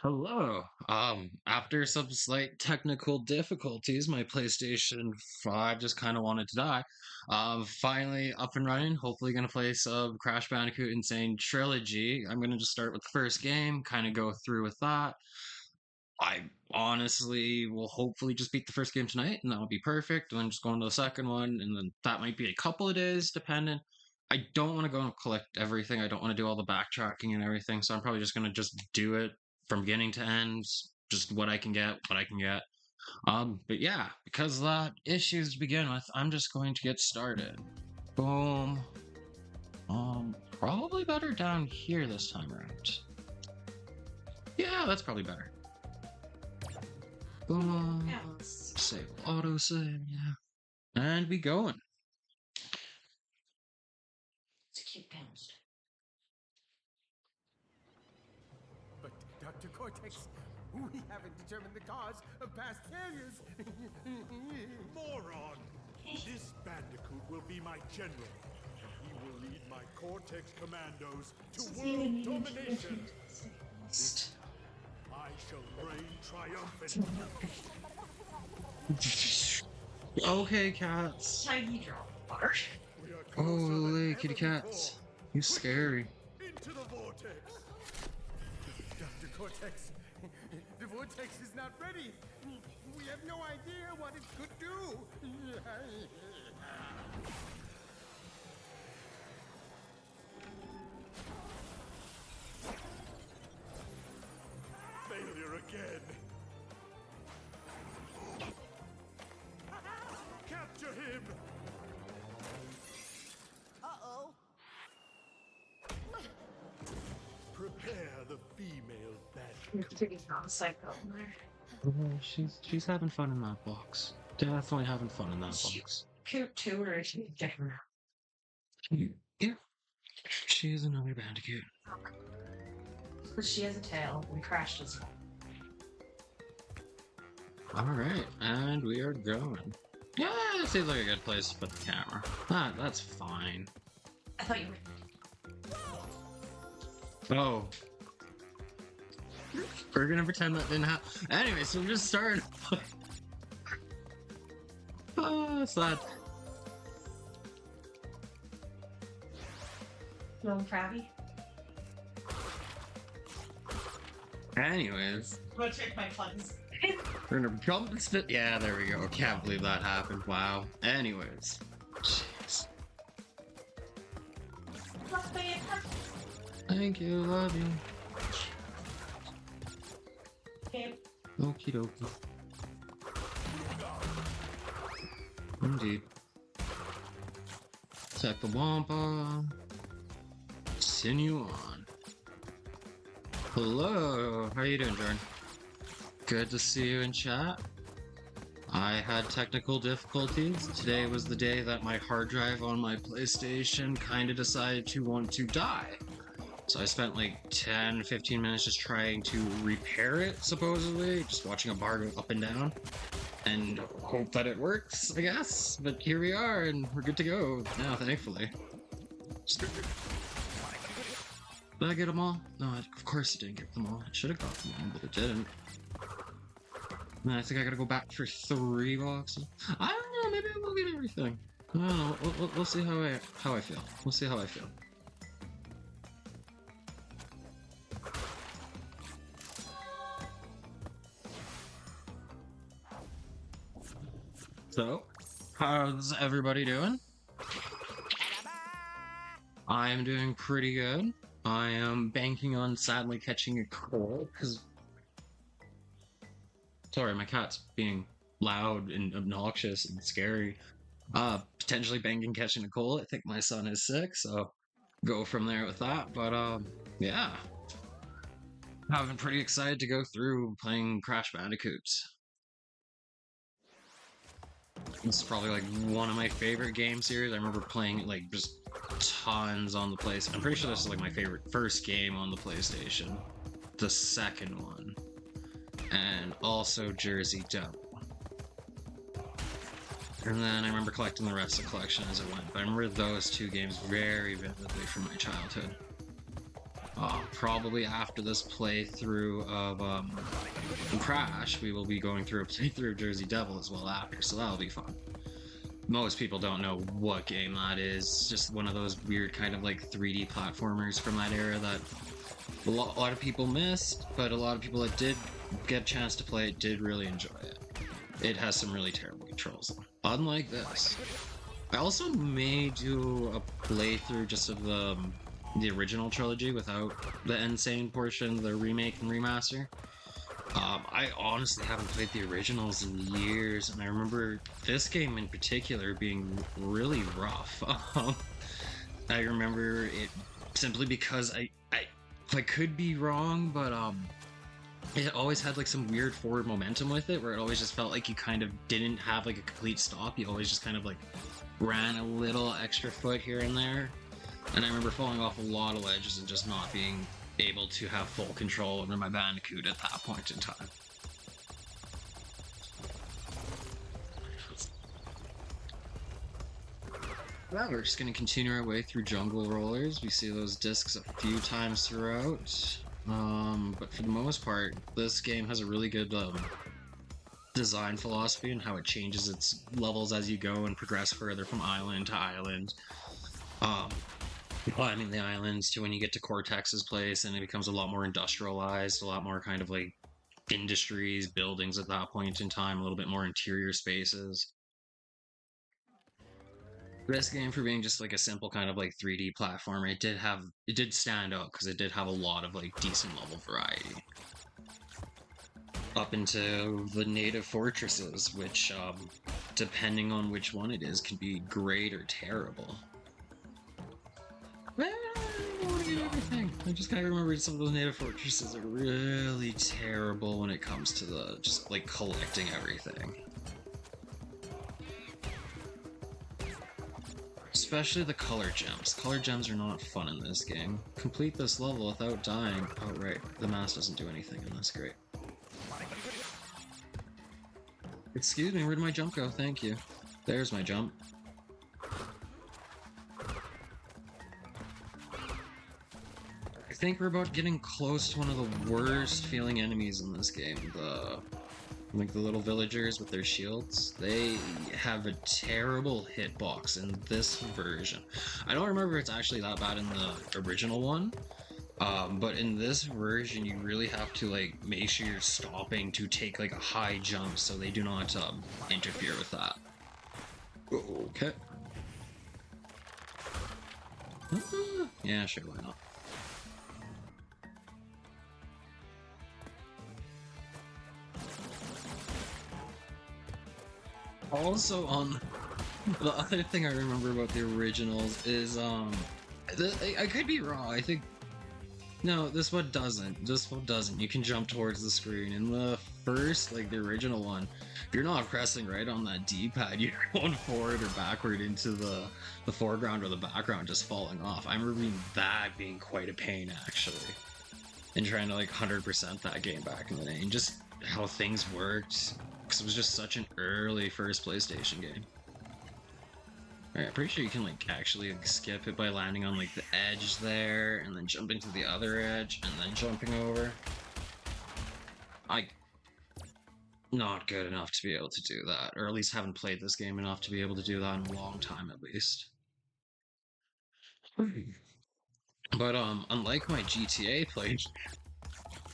Hello. After some slight technical difficulties, my PlayStation 5 just kind of wanted to die. Finally up and running. Hopefully gonna play some Crash Bandicoot Insane trilogy. I'm gonna just start with the first game, kind of go through with that. I honestly will hopefully just beat the first game tonight, and that'll be perfect. And then just go into the second one, and then that might be a couple of days, depending. I don't want to go and collect everything. I don't want to do all the backtracking and everything, so I'm probably just gonna just do it from beginning to end, just what I can get, what I can get. But yeah, because of that issues to begin with, I'm just going to get started. Boom. Probably better down here this time around. Yeah, that's probably better. Boom. Save auto save, yeah. And we going. It's a cute pound. But Dr. Cortex, we haven't determined the cause of past failures. Moron! This Bandicoot will be my general. He will lead my Cortex commandos to world domination. This time, I shall reign triumphant. Okay, cats. Tiny drop water. We are closer than Holy ever kitty cats. before. You scary. Into the vortex. Dr. Cortex, the vortex is not ready. We have no idea what it could do. Failure again. Capture him. Uh-oh. Prepare the female You're Bandicoot. pretty non-psycho in there. Oh, she's having fun in that box. Definitely having fun in that box. Cute too, or is she different? Yeah. She's another Bandicoot. Because she has a tail and Crash does one. Alright, and we are going. Yeah, it seems like a good place to put the camera. That's fine. I thought you were. Oh. We're gonna pretend that didn't happen. Anyway, so we're just starting. Oh, sad. Little crabby. Anyways, I'm gonna check my funds. we're gonna jump and spit. Yeah, there we go. Can't believe that happened. Wow. Anyways. Jeez. Thank you, love you. Okay. Okie dokie. Indeed. Set the Wampa. Continue on. Hello, how you doing, Jordan? Good to see you in chat. I had technical difficulties. Today was the day that my hard drive on my PlayStation kind of decided to want to die. So I spent like 10-15 minutes just trying to repair it, supposedly, just watching a bar go up and down, and hope that it works, I guess. But here we are, and we're good to go now, thankfully. Did I get them all? No, of course I didn't get them all. I should have got them all, but it didn't. And I think I gotta go back for 3 boxes. I don't know, maybe I will get everything. I don't know, we'll see how I feel. We'll see how I feel. So, how's everybody doing? I'm doing pretty good. I am banking on sadly catching a cold, because... Sorry, my cat's being loud and obnoxious and scary. Potentially banking catching a cold. I think my son is sick, so go from there with that. But, yeah. I've been pretty excited to go through playing Crash Bandicoot. This is probably like one of my favorite game series. I remember playing it like just tons on the PlayStation. I'm pretty sure this is like my favorite first game on the PlayStation. The second one. And also Jersey Devil. And then I remember collecting the rest of the collection as it went. But I remember those 2 games very vividly from my childhood. Probably after this playthrough of Crash, we will be going through a playthrough of Jersey Devil as well after, so that'll be fun. Most people don't know what game that is. It's just one of those weird kind of like 3D platformers from that era that a lot of people missed, but a lot of people that did get a chance to play it did really enjoy it. It has some really terrible controls, unlike this. I also may do a playthrough just of the original trilogy without the N'Sane portion, the remake and remaster. I honestly haven't played the originals in years, and I remember this game in particular being really rough. I remember it simply because I could be wrong, but it always had like some weird forward momentum with it, where it always just felt like you kind of didn't have like a complete stop. You always just kind of like ran a little extra foot here and there. And I remember falling off a lot of ledges and just not being able to have full control over my Bandicoot at that point in time. Now we're just going to continue our way through Jungle Rollers. We see those discs a few times throughout. But for the most part, this game has a really good design philosophy and how it changes its levels as you go and progress further from island to island. Climbing the islands to when you get to Cortex's place, and it becomes a lot more industrialized, a lot more kind of like industries, buildings at that point in time, a little bit more interior spaces. This game, for being just like a simple kind of like 3D platformer, it did stand out because it did have a lot of like decent level variety. Up into the native fortresses, which depending on which one it is, can be great or terrible. I don't want to get everything. I just kind of remember some of those native fortresses are really terrible when it comes to the just like collecting everything. Especially the color gems. Color gems are not fun in this game. Complete this level without dying. Oh right, the mask doesn't do anything, and that's great. Excuse me, where'd my jump go? Thank you. There's my jump. I think we're about getting close to one of the worst feeling enemies in this game. Like the little villagers with their shields. They have a terrible hitbox in this version. I don't remember if it's actually that bad in the original one. But in this version, you really have to like make sure you're stopping to take like a high jump so they do not interfere with that. Okay. Yeah, sure, why not? Also, the other thing I remember about the originals is I could be wrong. I think no, this one doesn't. This one doesn't. You can jump towards the screen. In the first, like the original one, if you're not pressing right on that D-pad, you're going forward or backward into the foreground or the background, just falling off. I remember that being quite a pain actually, and trying to like 100% that game back in the day, and just how things worked, because it was just such an early first PlayStation game. Alright, I'm pretty sure you can like actually skip it by landing on like the edge there and then jumping to the other edge and then jumping over. Not good enough to be able to do that, or at least haven't played this game enough to be able to do that in a long time at least. But unlike my GTA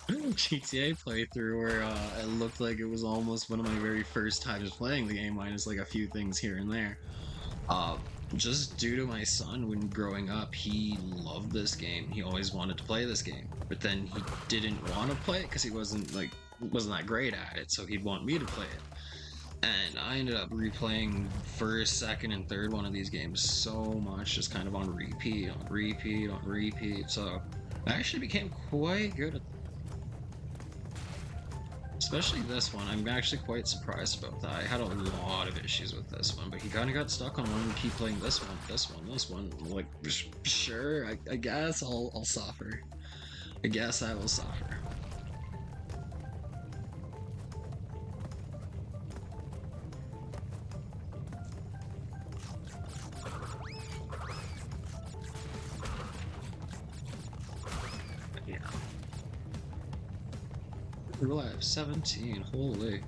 playthrough where it looked like it was almost one of my very first times playing the game, minus like a few things here and there. Just due to my son, when growing up, he loved this game. He always wanted to play this game, but then he didn't want to play it because he wasn't that great at it, so he'd want me to play it. And I ended up replaying first, second, and third one of these games so much, just kind of on repeat, so I actually became quite good at especially this one. I'm actually quite surprised about that. I had a lot of issues with this one, but he kind of got stuck on wanting to keep playing this one. Like, sure, I guess I'll suffer. I guess I will suffer. We're alive, 17, holy.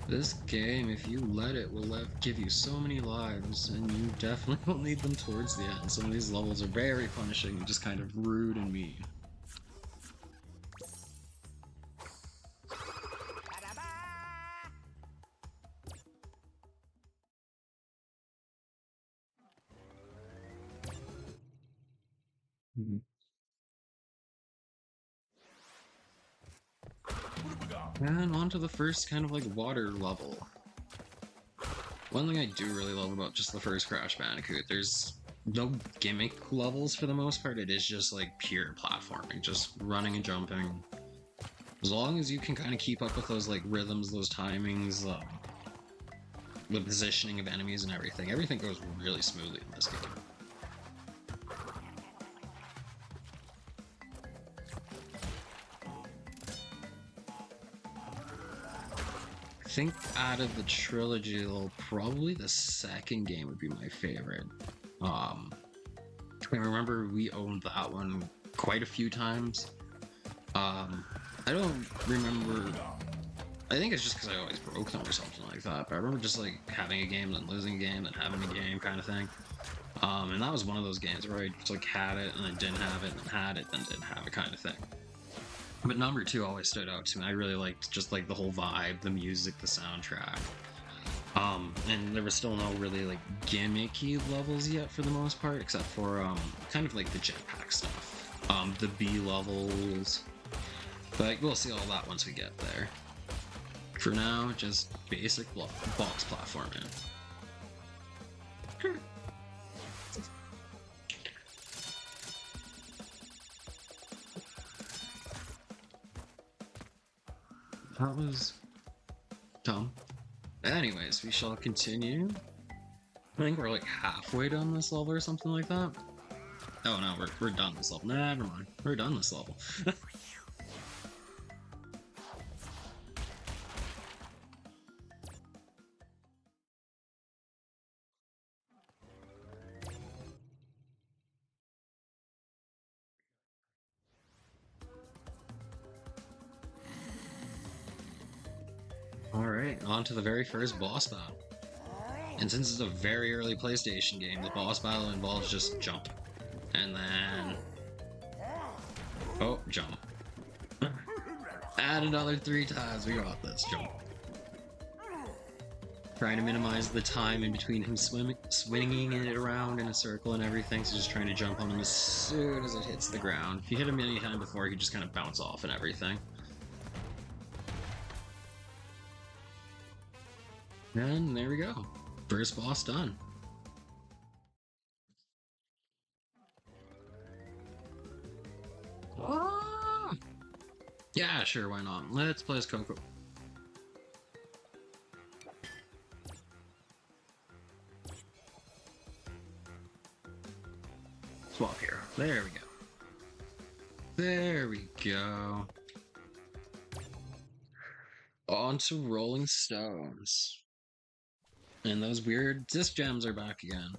This game, if you let it, will give you so many lives, and you definitely will need them towards the end. Some of these levels are very punishing and just kind of rude and mean. And on to the first kind of like water level. One thing I do really love about just the first Crash Bandicoot, there's no gimmick levels for the most part. It is just like pure platforming, just running and jumping. As long as you can kind of keep up with those like rhythms, those timings, the positioning of enemies and everything goes really smoothly in this game. I think out of the trilogy, probably the second game would be my favorite. I remember we owned that one quite a few times. I don't remember. I think it's just because I always broke them or something like that. But I remember just like having a game, then losing a game, then having a game kind of thing. And that was one of those games where I just like had it and then didn't have it, and had it, then didn't have it kind of thing. But number 2 always stood out to me. I really liked just like the whole vibe, the music, the soundtrack. And there was still no really like gimmicky levels yet for the most part, except for kind of like the jetpack stuff. The B levels. But we'll see all that once we get there. For now, just basic box platforming. That was dumb. Anyways, we shall continue. I think we're like halfway done this level or something like that. Oh no, we're done this level. Nah, never mind. We're done this level. Alright, on to the very first boss battle. And since it's a very early PlayStation game, the boss battle involves just jump. And then... oh, jump. Add another 3 times, we got this, jump. Trying to minimize the time in between him swinging it around in a circle and everything, so just trying to jump on him as soon as it hits the ground. If you hit him any time before, he just kind of bounce off and everything. And there we go. First boss done. Ah! Yeah, sure, why not? Let's play as Coco. Swap here. There we go. There we go. On to Rolling Stones. And those weird disc gems are back again.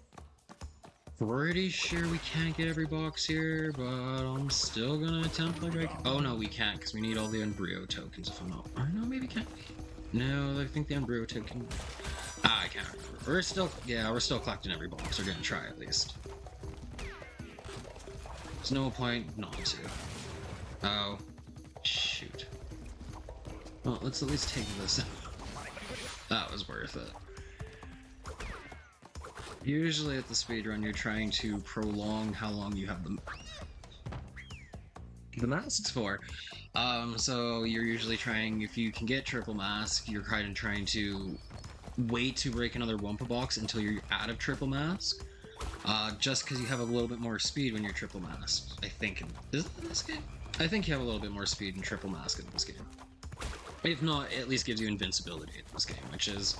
Pretty sure we can't get every box here, but I'm still gonna attempt like I can. Oh no, we can't, because we need all the Embryo tokens if I'm not. Oh no, maybe can't we? No, I think the Embryo token. Ah, I can't remember. We're still collecting every box. We're gonna try at least. There's no point not to. Oh, shoot. Well, let's at least take this. That was worth it. Usually at the speedrun, you're trying to prolong how long you have the masks for. So you're usually trying, if you can get triple mask, you're kind of trying to wait to break another Wumpa box until you're out of triple mask. Just because you have a little bit more speed when you're triple masked, I think. Is it in this game? I think you have a little bit more speed in triple mask in this game. If not, it at least gives you invincibility in this game, which is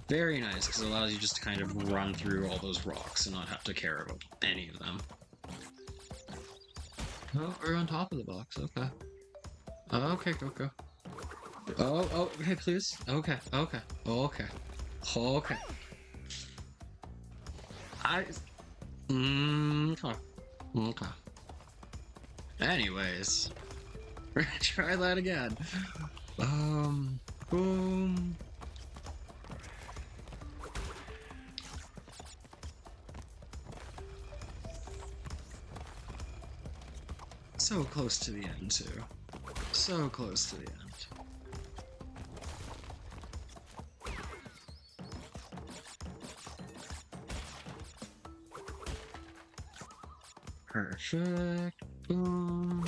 very nice, because it allows you just to kind of run through all those rocks and not have to care about any of them. Oh, we're on top of the box, okay. Okay, go. Oh, okay, please. Okay. Okay. Okay. Okay. Okay. Anyways, we're gonna try that again. Boom. So close to the end, too. So close to the end. Perfect. Boom.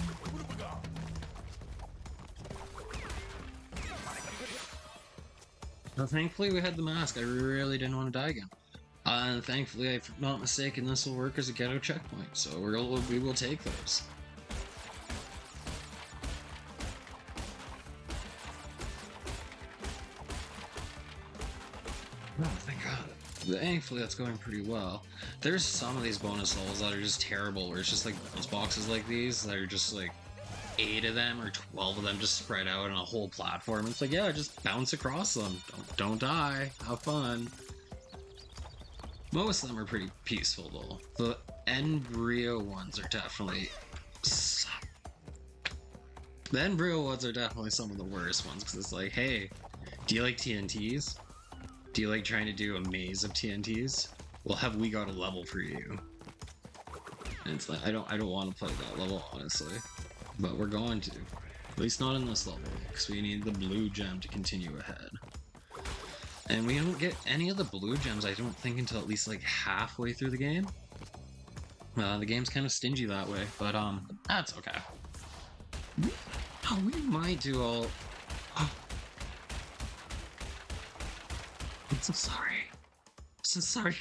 Well, thankfully we had the mask. I really didn't want to die again. And thankfully, if I'm not mistaken, this will work as a ghetto checkpoint. So we will take those. Oh, thank God. Thankfully, that's going pretty well. There's some of these bonus levels that are just terrible, where it's just like those boxes like these that are just like 8 of them or 12 of them just spread out on a whole platform. It's like, yeah, just bounce across them. Don't die. Have fun. Most of them are pretty peaceful, though. The embryo ones are definitely... The embryo ones are definitely some of the worst ones, because it's like, hey, do you like TNTs? Do you like trying to do a maze of TNTs? Well, have we got a level for you? And it's like, I don't want to play that level, honestly. But we're going to. At least not in this level, because we need the blue gem to continue ahead. And we don't get any of the blue gems, I don't think, until at least like halfway through the game. The game's kind of stingy that way, but that's okay. Oh, we might do all... Oh. I'm so sorry. I'm so sorry.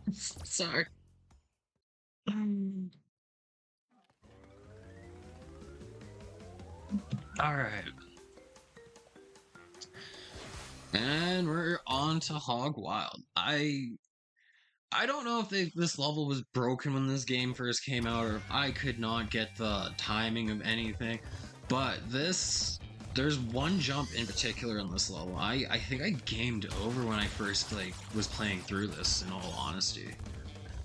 I'm so sorry. Alright. And we're on to Hog Wild. I don't know if this level was broken when this game first came out, or if I could not get the timing of anything, but there's one jump in particular in this level. I think I gamed over when I first was playing through this, in all honesty.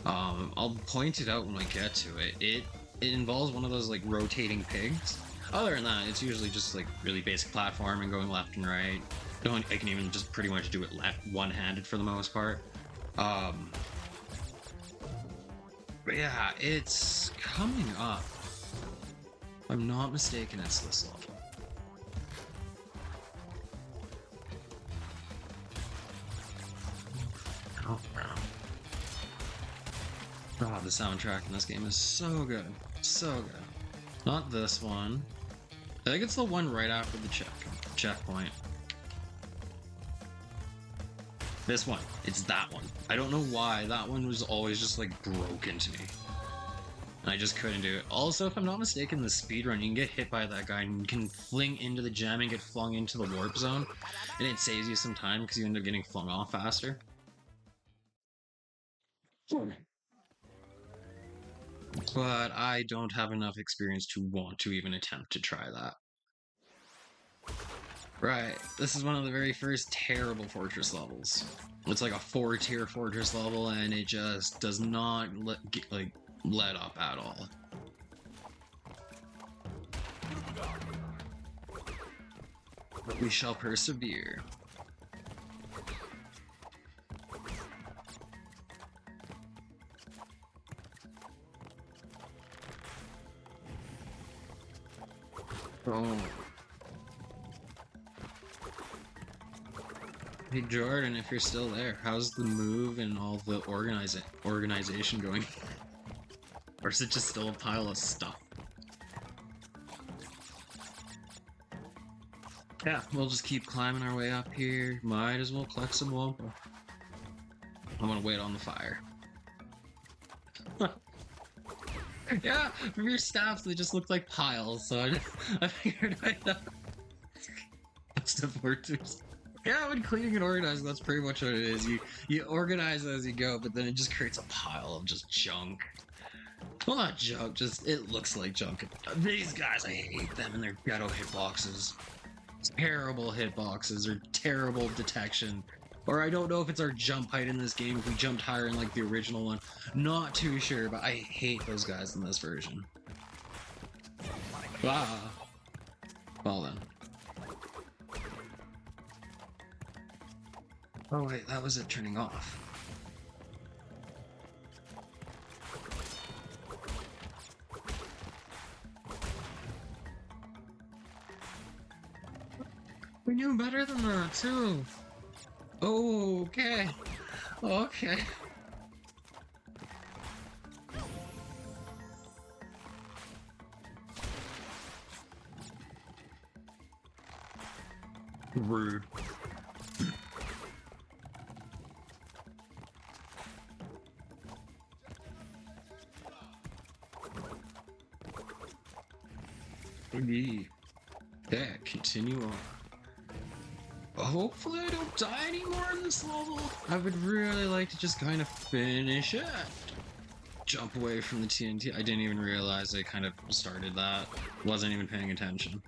I'll point it out when we get to it. It involves one of those like rotating pigs. Other than that, it's usually just like really basic platforming, going left and right. I can even just pretty much do it one-handed for the most part. But yeah, it's coming up. If I'm not mistaken, it's this level. Oh, wow. Oh, the soundtrack in this game is so good. So good. Not this one. I think it's the one right after the checkpoint. This one. It's that one. I don't know why. That one was always just like broken to me. And I just couldn't do it. Also, if I'm not mistaken, the speedrun, you can get hit by that guy and you can fling into the gem and get flung into the warp zone. And it saves you some time because you end up getting flung off faster. But I don't have enough experience to want to even attempt to try that. Right, this is one of the very first terrible fortress levels. It's like a 4-tier fortress level, and it just does not let up at all. But we shall persevere. Oh. Hey Jordan, if you're still there, how's the move and all the organization going? Or is it just still a pile of stuff? Yeah, we'll just keep climbing our way up here. Might as well collect some Wampa. I'm gonna wait on the fire. Yeah, from your staffs they just looked like piles, so I figured I'd that's the fortress. Yeah, when cleaning and organizing, that's pretty much what it is. You organize as you go, but then it just creates a pile of just junk. Well, not junk, just it looks like junk. These guys, I hate them and their ghetto hitboxes. Terrible hitboxes or terrible detection. Or I don't know if it's our jump height in this game, if we jumped higher in like the original one. Not too sure, but I hate those guys in this version. Ah. Well then. Oh wait, that was it turning off. We knew better than that too. Okay. Okay. Rude. Yeah, continue on. Hopefully I don't die anymore in this level. I would really like to just kind of finish it. Jump away from the TNT. I didn't even realize I kind of started that. Wasn't even paying attention.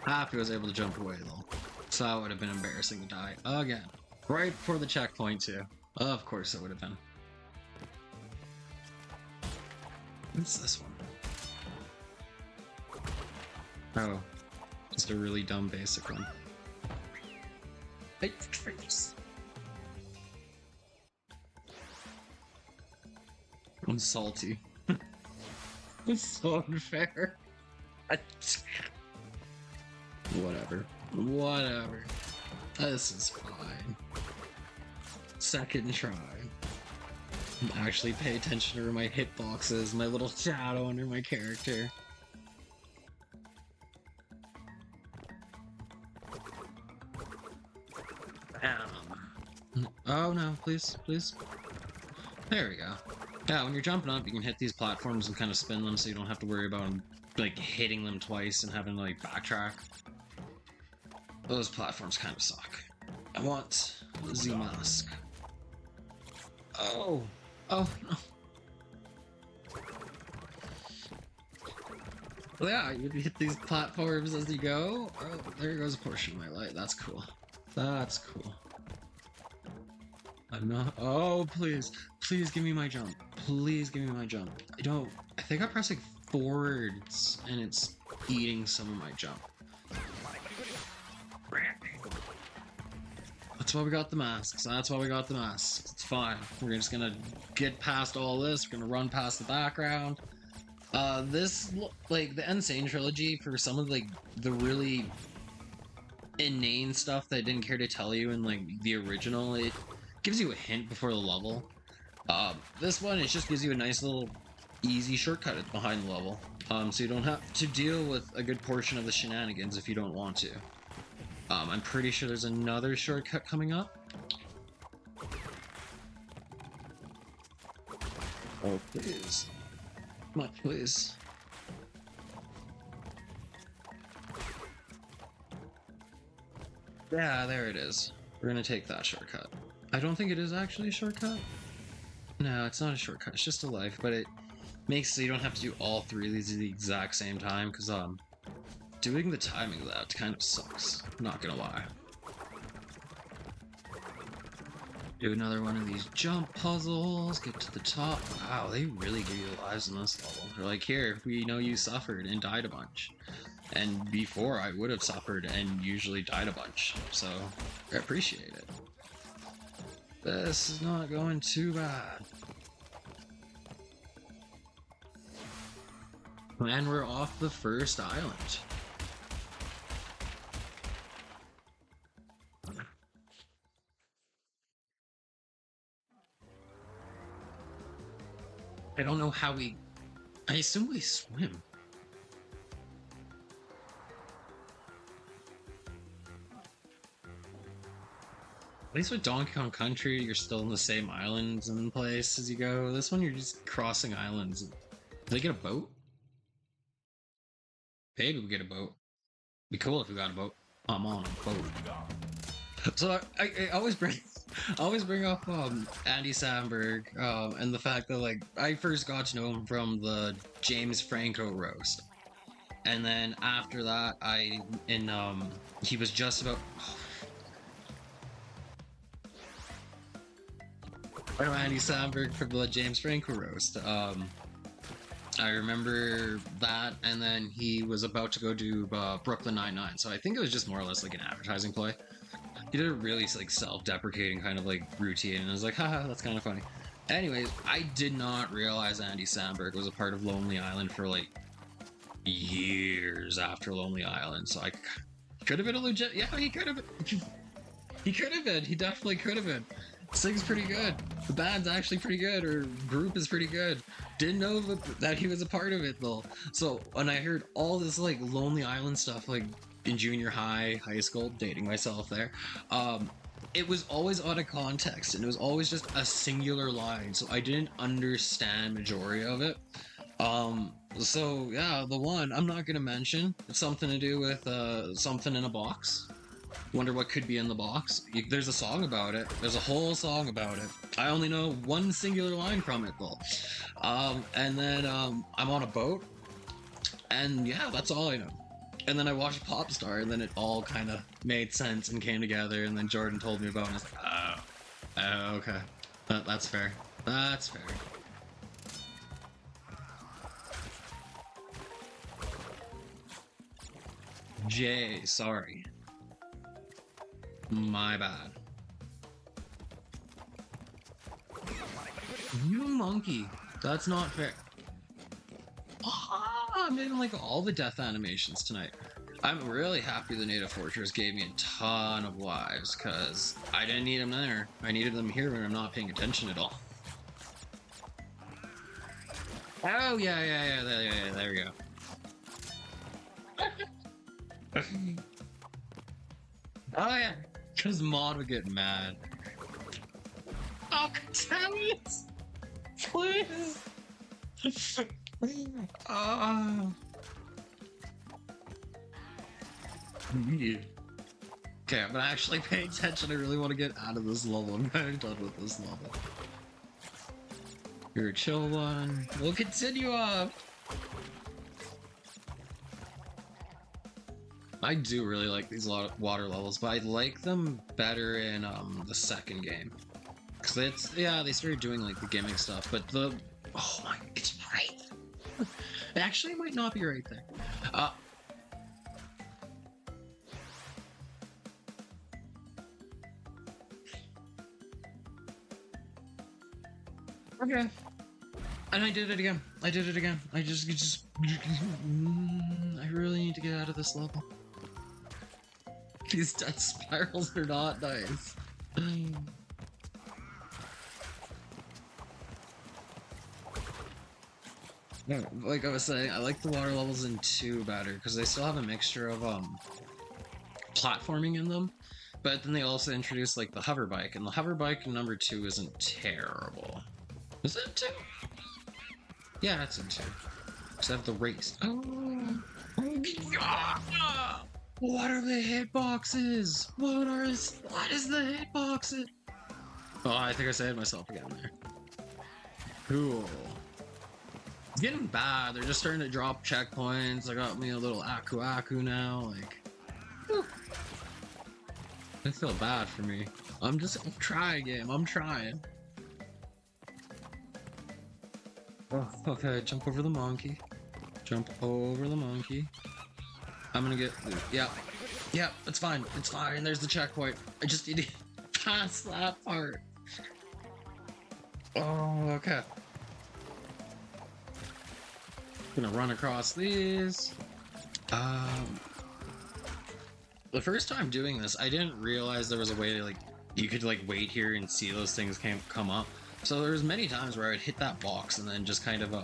Happy I was able to jump away though. So that would have been embarrassing to die again. Right before the checkpoint too. Of course it would have been. What's this one? Oh. Just a really dumb basic one. Hey, freeze. I'm salty. It's so unfair. Whatever. Whatever. This is fine. Second try. Actually pay attention to my hitboxes, my little shadow under my character. Oh no, please, please. There we go. Yeah, when you're jumping up, you can hit these platforms and kind of spin them so you don't have to worry about like hitting them twice and having to like backtrack. Those platforms kind of suck. I want the mask. Oh! Oh no. Well, yeah, you hit these platforms as you go. Oh, there goes a portion of my light. That's cool. That's cool. I'm not. Oh, please. Please give me my jump. Please give me my jump. I think I'm pressing forwards and it's eating some of my jump. That's why we got the masks. That's why we got the masks. It's fine. We're just gonna get past all this. We're gonna run past the background. This, like, the N'Sane trilogy, for some of, like, the really inane stuff that I didn't care to tell you in, like, the original, it gives you a hint before the level. This one, it just gives you a nice little easy shortcut behind the level. So you don't have to deal with a good portion of the shenanigans if you don't want to. I'm pretty sure there's another shortcut coming up. Oh, please. Much, please. Yeah, there it is. We're gonna take that shortcut. I don't think it is actually a shortcut. No, it's not a shortcut. It's just a life, but it makes so you don't have to do all three of these at the exact same time, because doing the timing of that kind of sucks. Not gonna lie. Do another one of these jump puzzles, get to the top. Wow, they really give you lives in this level. They're like, here, we know you suffered and died a bunch. And before, I would have suffered and usually died a bunch. So, I appreciate it. This is not going too bad. And we're off the first island. I don't know how I assume we swim. At least with Donkey Kong Country, you're still in the same islands and place as you go. This one, you're just crossing islands. Do they get a boat? Maybe we get a boat. Be cool if we got a boat. I'm on a boat. So I always bring up Andy Samberg and the fact that like I first got to know him from the James Franco roast, and then after that he was just about. I know Andy Samberg from the James Franco roast. I remember that, and then he was about to go do Brooklyn Nine-Nine, so I think it was just more or less like an advertising play. He did a really like self-deprecating kind of like routine, and I was like, haha, that's kind of funny. Anyways, I did not realize Andy Samberg was a part of Lonely Island for like years after Lonely Island, so I could have been a legit. Yeah, he could have been. He could have been. He definitely could have been. Sings pretty good. The band's actually pretty good, or group is pretty good. Didn't know that he was a part of it though. So when I heard all this like Lonely Island stuff, like in junior high, high school, dating myself there, it was always out of context, and it was always just a singular line, so I didn't understand majority of it. So yeah, the one I'm not gonna mention. It's something to do with something in a box. Wonder what could be in the box. There's a song about it. There's a whole song about it. I only know one singular line from it though. And then I'm on a boat, and yeah, that's all I know. And then I watched Pop Star, and then it all kind of made sense and came together. And then Jordan told me about it, and I was like, oh, okay, that's fair. That's fair. Jay, sorry. My bad. You monkey. That's not fair. I'm in like all the death animations tonight. I'm really happy the Native Fortress gave me a ton of lives, because I didn't need them there. I needed them here when I'm not paying attention at all. Oh, yeah, there we go. Oh, yeah. Because Maud would get mad. Oh, tell me it! Please! Okay, I'm gonna actually pay attention. I really want to get out of this level. I'm kind of done with this level. You're a chill one. We'll continue on. I do really like these water levels, but I like them better in the second game. Cause it's, yeah, they started doing like the gimmick stuff, but the, oh my, it's right. Actually, it might not be right there. Okay. And I did it again. I did it again. I really need to get out of this level. These death spirals are not nice. Like I was saying, I like the water levels in 2 better, because they still have a mixture of platforming in them, but then they also introduced like the hover bike, and the hover bike in number 2 isn't terrible. Is it 2? Yeah, it's in 2. Because I have the race. Oh. What are the hitboxes? What is the hitboxes? Oh, I think I saved myself again there. Cool. It's getting bad. They're just starting to drop checkpoints. I got me a little aku now. Like, whew. I feel bad for me. I'm trying game. I'm trying. Oh, okay, jump over the monkey. Jump over the monkey. I'm gonna get loot. Yeah, it's fine. It's fine. There's the checkpoint. I just need to pass that part. Oh, okay. Gonna run across these. The first time doing this, I didn't realize there was a way to like, you could like wait here and see those things come up. So there's many times where I would hit that box and then just kind of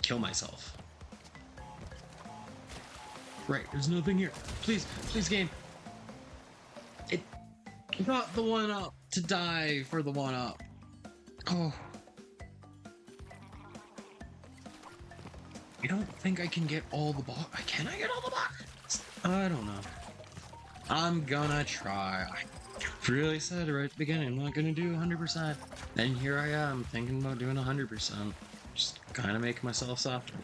kill myself. Right, there's nothing here. Please, game. It got the 1-up to die for the 1-up. Oh. I don't think I can get all the box. Can I get all the boxes? I don't know. I'm gonna try. I really said right at the beginning, I'm not gonna do 100%. And here I am thinking about doing 100%. Just kind of making myself softer.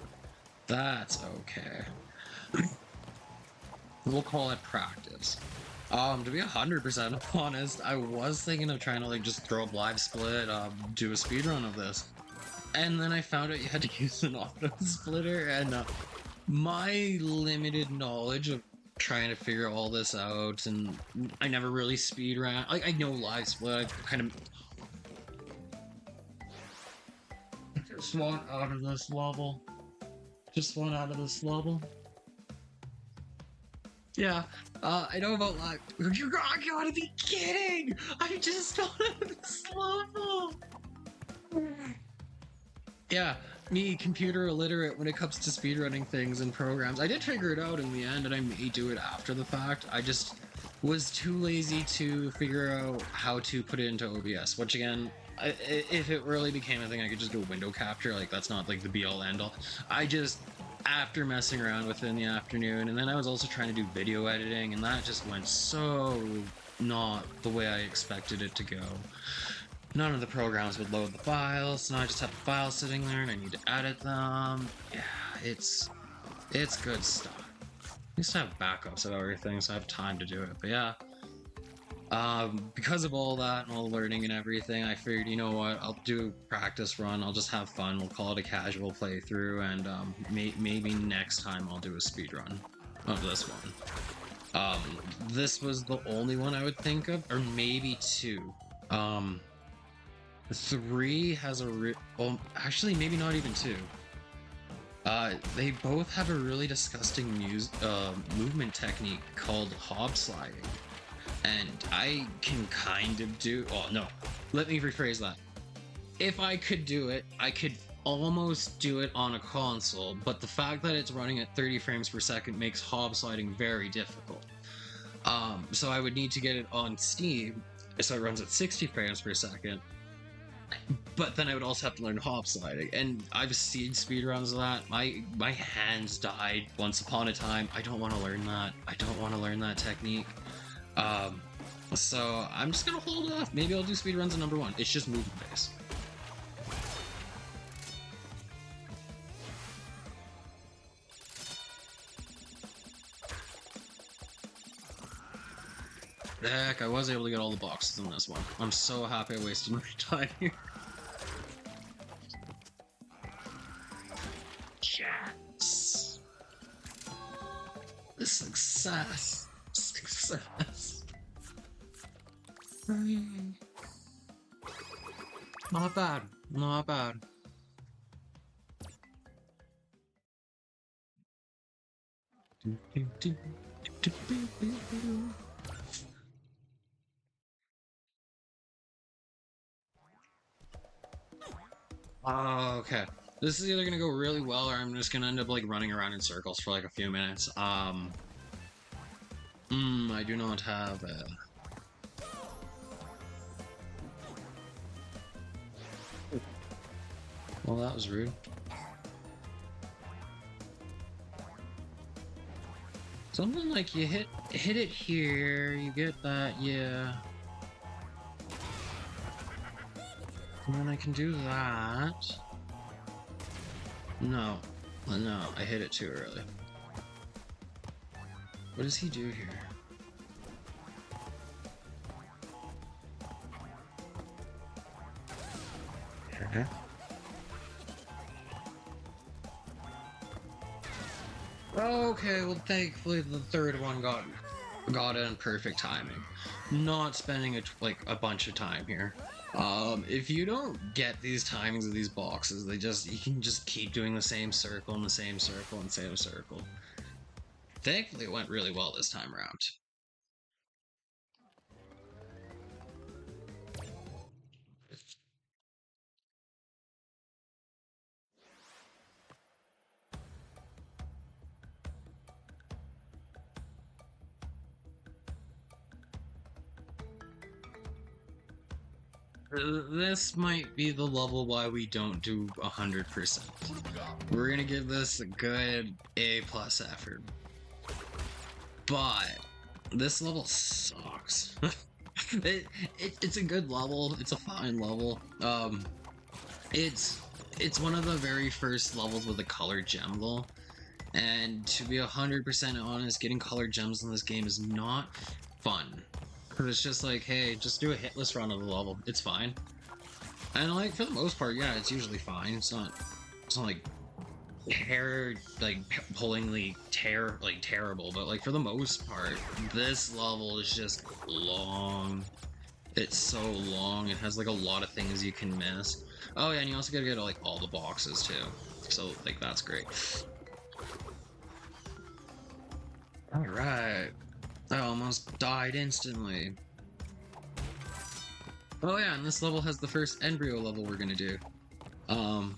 That's okay. We'll call it practice. To be 100% honest, I was thinking of trying to like just throw a live split, do a speedrun of this. And then I found out you had to use an auto splitter, and my limited knowledge of trying to figure all this out, and I never really speed ran. Like, I know live split, I kind of just want out of this level. Just want out of this level. Yeah, I know about live. You gotta be kidding! I just got out of this level! Yeah, me, computer illiterate when it comes to speedrunning things and programs. I did figure it out in the end, and I may do it after the fact. I just was too lazy to figure out how to put it into OBS, which again, if it really became a thing, I could just do window capture. Like, that's not like the be-all end-all. I just, after messing around with it in the afternoon, and then I was also trying to do video editing, and that just went so not the way I expected it to go. None of the programs would load the files, so now I just have the files sitting there and I need to edit them. Yeah, it's good stuff. I used to have backups of everything, so I have time to do it. But yeah, because of all that and all the learning and everything, I figured, you know what, I'll do a practice run, I'll just have fun, we'll call it a casual playthrough, and maybe next time I'll do a speed run of this one. This was the only one I would think of, or maybe two. 3 has a actually maybe not even 2. They both have a really disgusting movement technique called hob sliding, and I can kind of do. Oh no, let me rephrase that. If I could do it, I could almost do it on a console, but the fact that it's running at 30 frames per second makes hob sliding very difficult. So I would need to get it on Steam, so it runs at 60 frames per second. But then I would also have to learn hop sliding, and I've seen speedruns of that. My hands died once upon a time. I don't want to learn that. I don't want to learn that technique. So I'm just gonna hold off. Maybe I'll do speedruns at number 1. It's just movement based. Heck, I was able to get all the boxes in this one. I'm so happy I wasted my time here. Yes! The success! Success! Not bad. Not bad. Okay. This is either gonna go really well, or I'm just gonna end up like running around in circles for like a few minutes. I do not have a... Well, that was rude. Something like you hit it here, you get that, yeah. And then I can do that. No, I hit it too early. What does he do here? Okay. Okay, well thankfully the third one got in perfect timing. Not spending a bunch of time here. If you don't get these timings of these boxes, you can just keep doing the same circle and the same circle and same circle. Thankfully it went really well this time around. This might be the level why we don't do 100%. We're gonna give this a good A+ effort. But this level sucks. It's a good level. It's a fine level. It's one of the very first levels with a colored gem though. And to be 100% honest, getting colored gems in this game is not fun. Because it's just like, hey, just do a hitless run of the level. It's fine. And like for the most part, yeah, it's usually fine. It's not like pullingly terrible, but like for the most part, this level is just long. It's so long. It has like a lot of things you can miss. Oh yeah, and you also gotta get like all the boxes too. So like that's great. All right. I almost died instantly. Oh yeah, and this level has the first embryo level we're gonna do.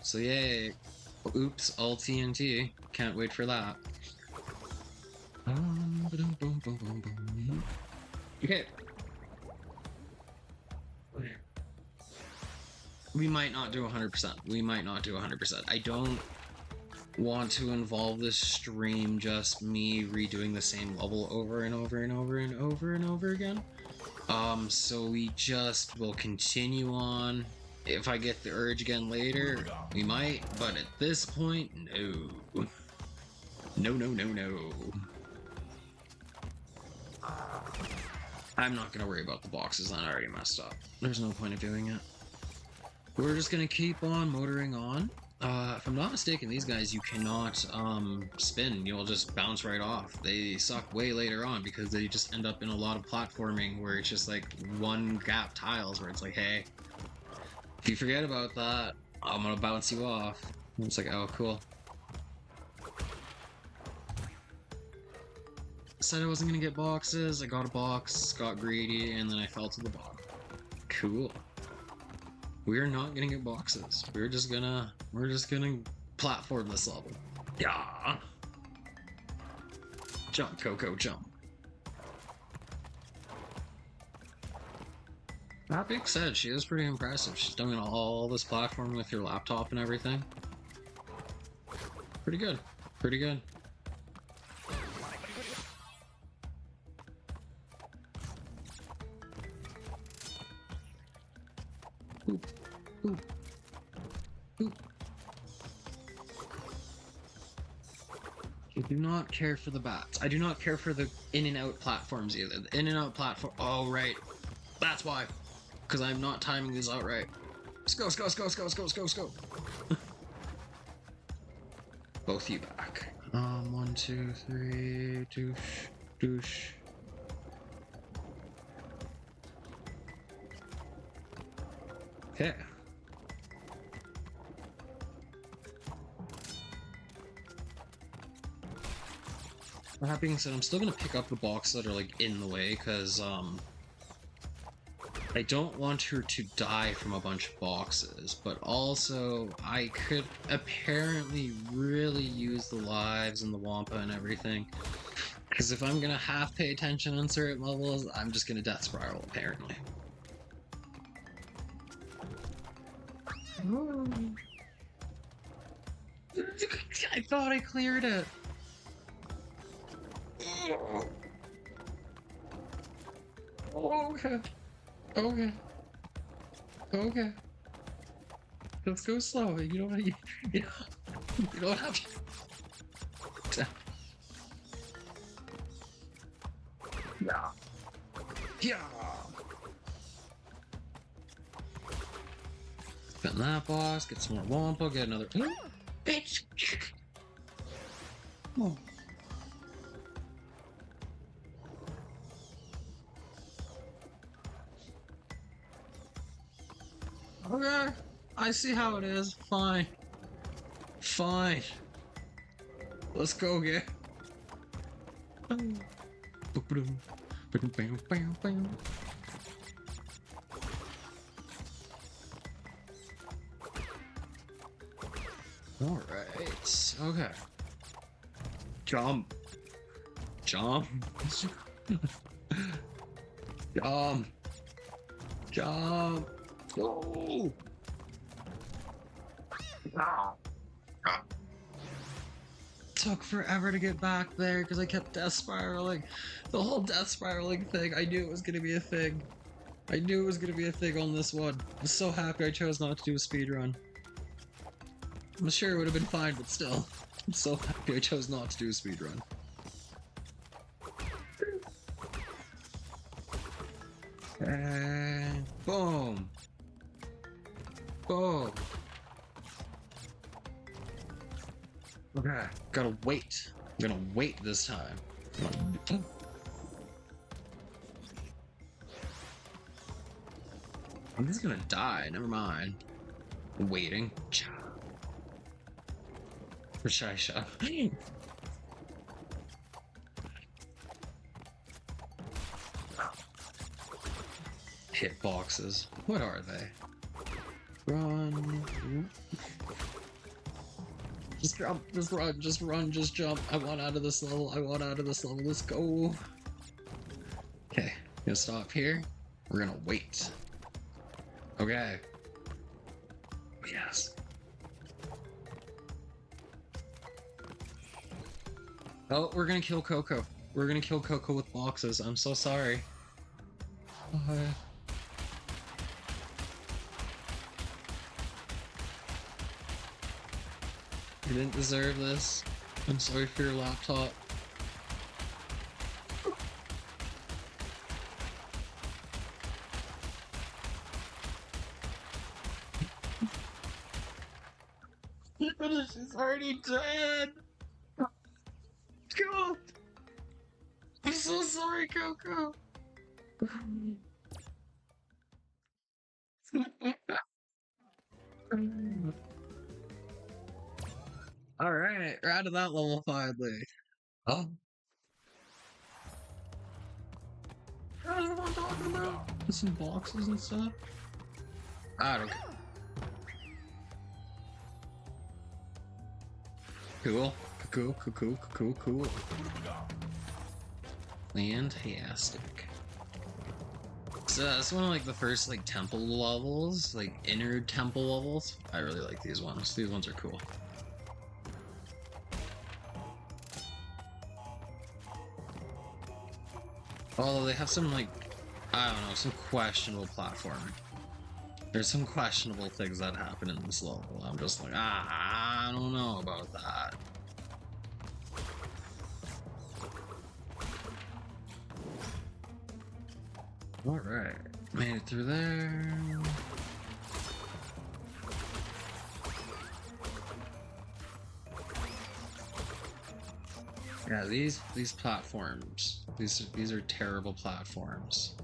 So yay. Oops, all TNT. Can't wait for that. Okay. We might not do 100%. We might not do 100%. I don't want to involve this stream just me redoing the same level over and over and over and over and over again. So we just will continue on. If I get the urge again later, we might, but at this point, no. No, no, no, no. I'm not gonna worry about the boxes that I already messed up. There's no point of doing it. We're just gonna keep on motoring on. If I'm not mistaken, these guys you cannot spin. You'll just bounce right off. They suck way later on because they just end up in a lot of platforming where it's just like one gap tiles where it's like, hey, if you forget about that, I'm gonna bounce you off. And it's like, oh, cool. Said I wasn't gonna get boxes. I got a box, got greedy, and then I fell to the bottom. Cool. We're not gonna get boxes. We're just gonna platform this level. Yeah. Jump, Coco, jump. That being said, she is pretty impressive. She's doing all this platforming with your laptop and everything. Pretty good. Pretty good. Oop. Oop. Oop. I do not care for the bats. I do not care for the in and out platforms either. The in and out platform. Oh, right. That's why. Because I'm not timing these out right. Let's go, let's go, let's go, let's go, let's go, let's go, let's go. Both you back. 1, 2, 3. Douche. Douche. Okay. That being said, I'm still gonna pick up the box that are like in the way, because I don't want her to die from a bunch of boxes, but also I could apparently really use the lives and the Wampa and everything. Because if I'm gonna half pay attention on certain levels, I'm just gonna death spiral, apparently. I thought I cleared it. Okay. Okay. Okay. Let's go slow. You don't you don't have to. Yeah. Yeah. Spin that boss, get some more Wampa, get another. Bitch! Oh. Okay, I see how it is. Fine. Fine. Let's go again. Alright, okay. Jump. Jump. Jump. Jump. Go. Took forever to get back there because I kept death spiraling. The whole death spiraling thing, I knew it was gonna be a thing. I knew it was gonna be a thing on this one. I'm so happy I chose not to do a speedrun. I'm sure it would have been fine, but still. I'm so happy I chose not to do a speedrun. And boom. Oh. Okay. Gotta wait. I'm gonna wait this time. I'm just gonna die. Never mind. Waiting. Precisa. Hitboxes. What are they? Run. Just jump, just run, just run, just jump. I want out of this level. I want out of this level. Let's go. Okay, gonna stop here. We're gonna wait. Okay. Yes. Oh, we're gonna kill Coco. We're gonna kill Coco with boxes. I'm so sorry. You didn't deserve this. I'm sorry for your laptop. She's already dead. God. I'm so sorry, Coco. Alright, we're out of that level finally. Oh. I don't know what I'm talking about. There's some boxes and stuff. I don't care. Cool. Cool. Fantastic. So that's one of like the first like temple levels, like inner temple levels. I really like these ones. These ones are cool. Although they have some like, I don't know, some questionable platforming. There's some questionable things that happen in this level. I'm just like, I don't know about that. Alright, made it through there. Yeah, these platforms, these are terrible platforms.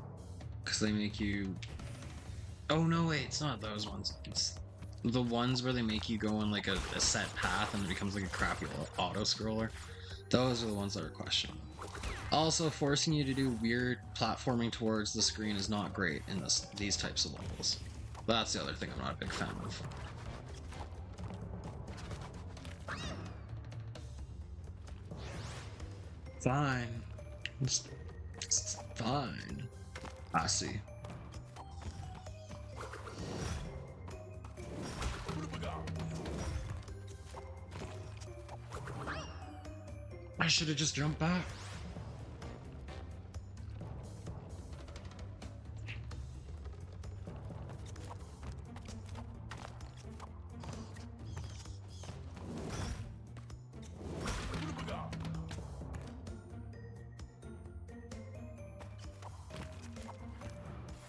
Because they make you... Oh no, wait, it's not those ones. It's the ones where they make you go on like a set path and it becomes like a crappy auto-scroller. Those are the ones that are questionable. Also, forcing you to do weird platforming towards the screen is not great in these types of levels. But that's the other thing I'm not a big fan of. Fine. It's fine. I see. I should have just jumped back.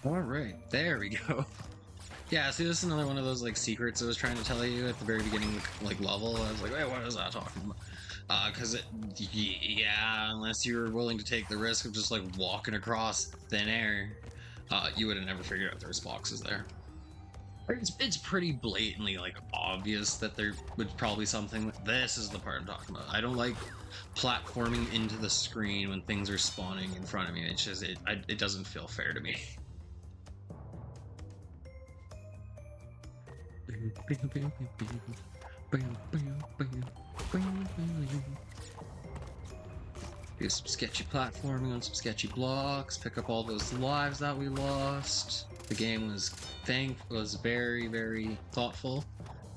Alright, there we go. Yeah, see, this is another one of those like secrets I was trying to tell you at the very beginning of the like level. I was like, wait, what is that talking about? Because yeah, unless you were willing to take the risk of just like walking across thin air, you would have never figured out there's boxes there. It's pretty blatantly like obvious that there would probably something. This is the part I'm talking about. I don't like platforming into the screen when things are spawning in front of me. It's just it doesn't feel fair to me. Do some sketchy platforming on some sketchy blocks, pick up all those lives that we lost. The game was very, very thoughtful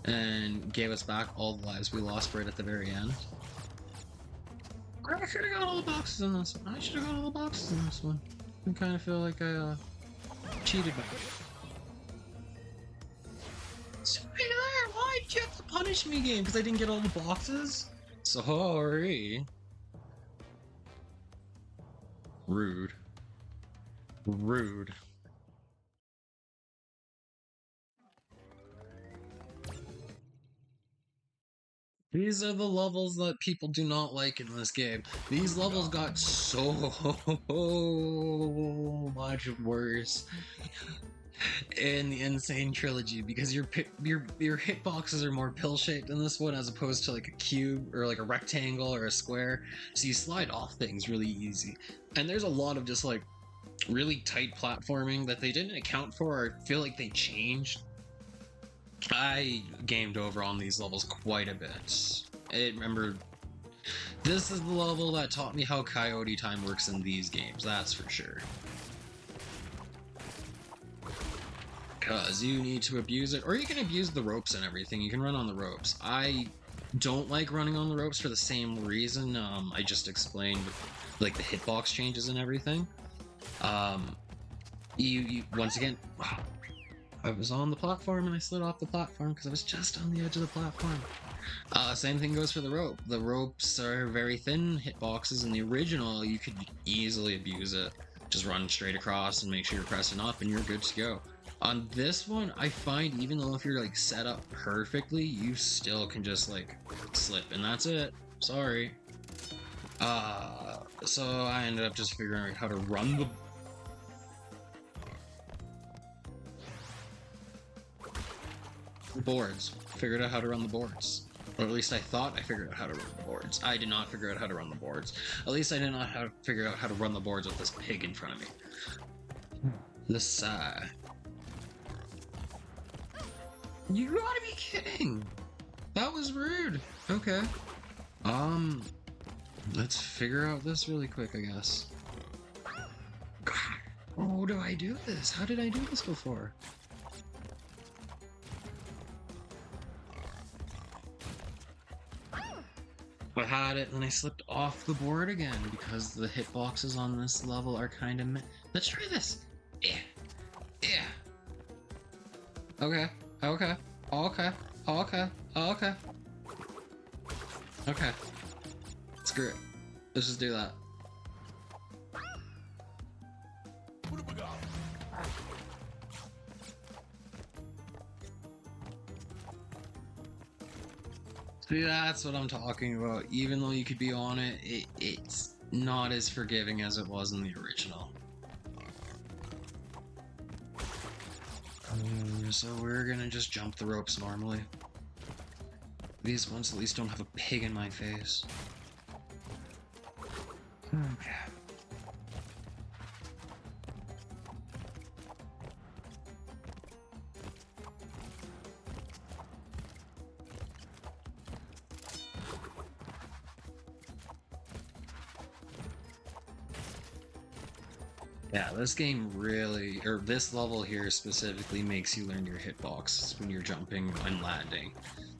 and gave us back all the lives we lost right at the very end. I should have got all the boxes in this one. I kind of feel like I cheated by it. Sorry there, why did you have to punish me, game? Because I didn't get all the boxes? Sorry. Rude. Rude. These are the levels that people do not like in this game. These levels got so much worse in the Insane trilogy because your hitboxes are more pill-shaped in this one as opposed to like a cube or like a rectangle or a square. So you slide off things really easy. And there's a lot of just like really tight platforming that they didn't account for or feel like they changed. I gamed over on these levels quite a bit. I remember this is the level that taught me how coyote time works in these games, that's for sure. Because you need to abuse it, or you can abuse the ropes and everything. You can run on the ropes. I don't like running on the ropes for the same reason I just explained, like the hitbox changes and everything. You once again, I was on the platform and I slid off the platform because I was just on the edge of the platform. Same thing goes for the rope. The ropes are very thin hitboxes. In the original, you could easily abuse it. Just run straight across and make sure you're pressing up and you're good to go. On this one, I find even though if you're like set up perfectly, you still can just like slip and that's it. Sorry. So I ended up just figuring out how to run the boards. Figured out how to run the boards. Or at least I thought I figured out how to run the boards. I did not figure out how to run the boards. At least I did not figure out how to run the boards with this pig in front of me. This You gotta be kidding! That was rude. Okay. Let's figure out this really quick, I guess. God, how do I do this? How did I do this before? I had it, and then I slipped off the board again because the hitboxes on this level are kind of Let's try this! Yeah. Yeah. Okay. Okay. Okay. Okay. Okay. Okay. Screw it. Let's just do that. See, that's what I'm talking about. Even though you could be on it, it's not as forgiving as it was in the original. So we're gonna just jump the ropes normally. These ones at least don't have a pig in my face. Okay. Yeah, this game really, or this level here specifically, makes you learn your hitbox when you're jumping and landing.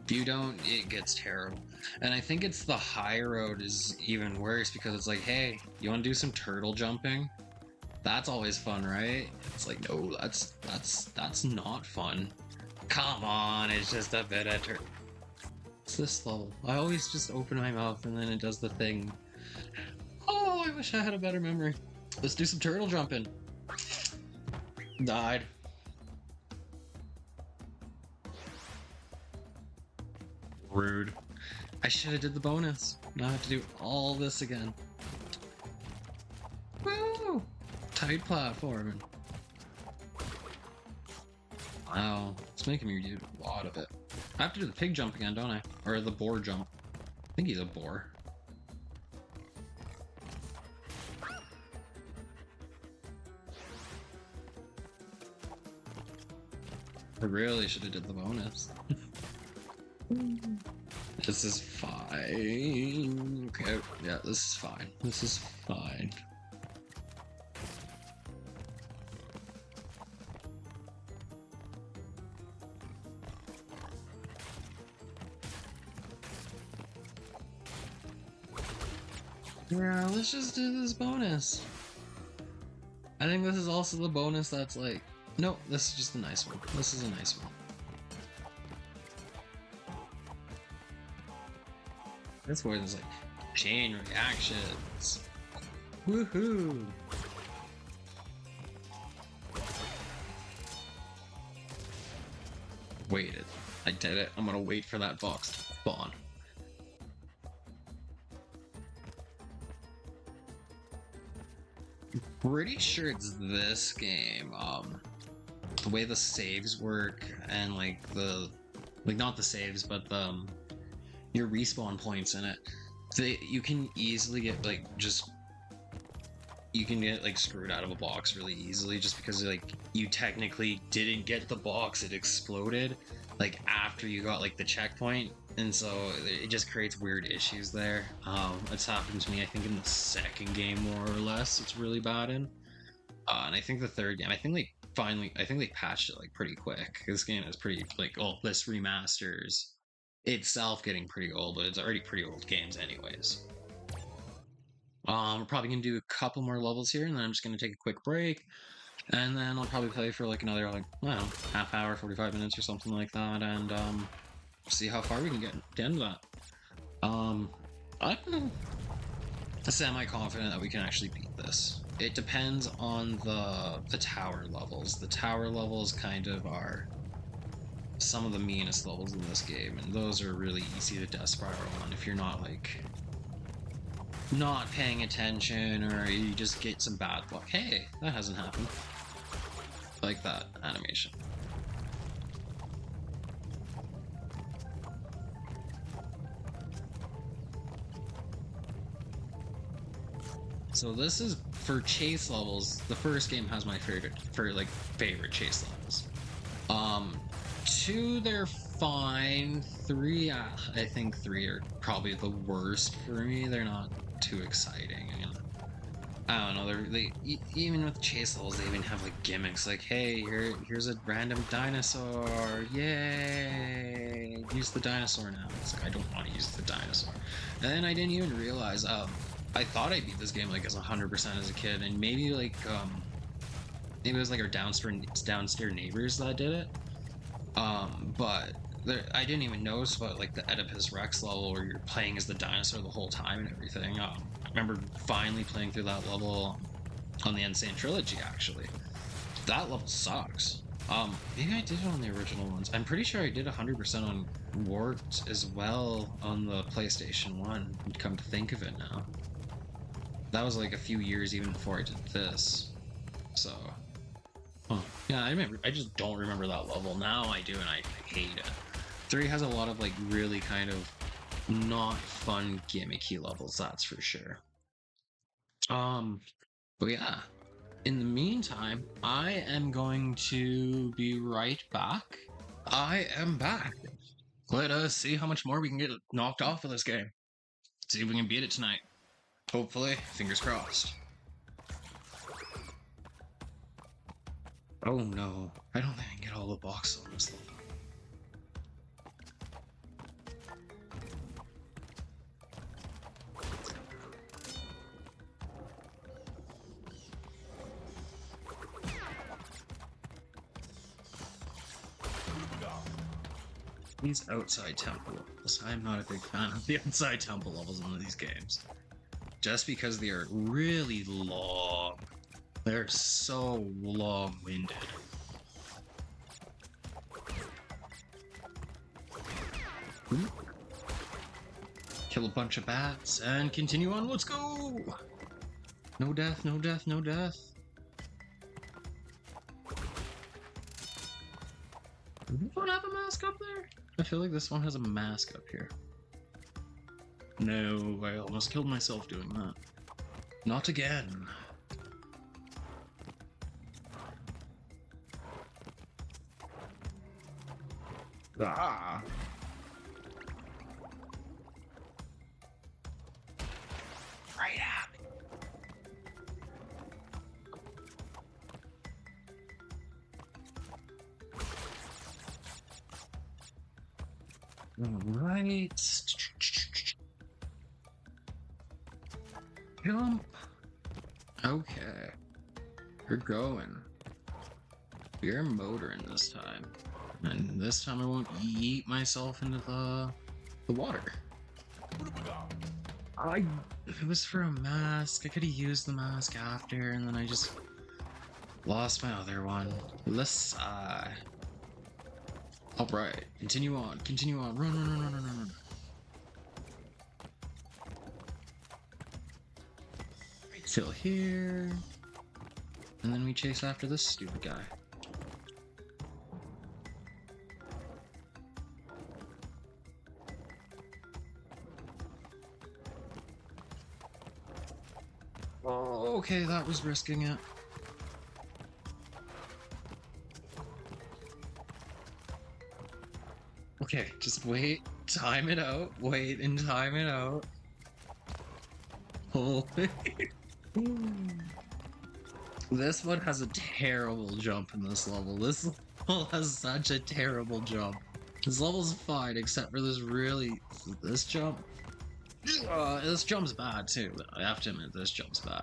If you don't, it gets terrible. And I think it's the high road is even worse because it's like, hey, you want to do some turtle jumping? That's always fun, right? It's like, no, that's not fun. Come on, it's just a bit of It's this level. I always just open my mouth and then it does the thing. Oh, I wish I had a better memory. Let's do some turtle jumping. Died. Rude. I should have did the bonus. Now I have to do all this again. Woo! Tight platforming. Wow. It's making me do a lot of it. I have to do the pig jump again, don't I? Or the boar jump. I think he's a boar. I really should have did the bonus. This is fine. Okay, yeah, this is fine. This is fine. Yeah, let's just do this bonus. I think this is also the bonus that's like, no, this is just a nice one. This is a nice one. This one is like chain reactions. Woohoo! Waited. I did it. I'm gonna wait for that box to spawn. pretty sure it's this game. The way the saves work and like not the saves, but your respawn points in it. You can easily get like screwed out of a box really easily just because like you technically didn't get the box, it exploded like after you got like the checkpoint, and so it just creates weird issues there. It's happened to me I think in the second game more or less it's really bad in, and I think the third game I think they patched it like pretty quick. This game is pretty like, oh, this remasters itself getting pretty old, but it's already pretty old games anyways. We're probably gonna do a couple more levels here, and then I'm just gonna take a quick break, and then I'll probably play for like another like, I don't know, half hour, 45 minutes or something like that, and see how far we can get into that. I'm semi-confident that we can actually beat this. It depends on the tower levels. The tower levels kind of are some of the meanest levels in this game, and those are really easy to death spiral on if you're not like not paying attention, or you just get some bad luck. Hey, that hasn't happened. Like that animation. So this is for chase levels. The first game has my favorite chase levels. 2, they're fine. 3, I think 3 are probably the worst for me. They're not too exciting. I don't know. They even with chase levels, they even have like gimmicks like, hey, here's a random dinosaur. Yay! Use the dinosaur now. It's like, I don't want to use the dinosaur. And then I didn't even realize. I thought I beat this game like as 100% as a kid, and maybe like maybe it was like our downstairs neighbors that did it. But I didn't even notice about like the Oedipus Rex level where you're playing as the dinosaur the whole time and everything. I remember finally playing through that level on the N'Sane trilogy. Actually, that level sucks. Maybe I did it on the original ones. I'm pretty sure I did 100% on Warped as well on the PlayStation 1. Come to think of it now, that was like a few years even before I did this. So, yeah, I remember. I just don't remember that level. Now I do, and I hate it. 3 has a lot of like really kind of not fun gimmicky levels, that's for sure. But yeah, in the meantime, I am going to be right back. I am back. Let us see how much more we can get knocked off of this game. See if we can beat it tonight. Hopefully, fingers crossed. Oh no, I don't think I can get all the boxes on this level. These outside temple levels. I'm not a big fan of the outside temple levels in these games. Just because they are really long. They're so long-winded. Kill a bunch of bats and continue on. Let's go! No death, no death, no death. Does this one have a mask up there? I feel like this one has a mask up here. No, I almost killed myself doing that. Not again. Ah. Right at me. All right. Jump. Okay. You're going. You're motoring this time. And this time I won't yeet myself into the water. If it was for a mask, I could have used the mask after, and then I just lost my other one. Let's Alright, continue on, run. Fill here. And then we chase after this stupid guy. Oh, okay, that was risking it. Okay, just wait, time it out, wait and time it out. Holy. This one has a terrible jump in this level. This level has such a terrible jump. This level's fine, except for this jump. This jump's bad too. I have to admit, this jump's bad.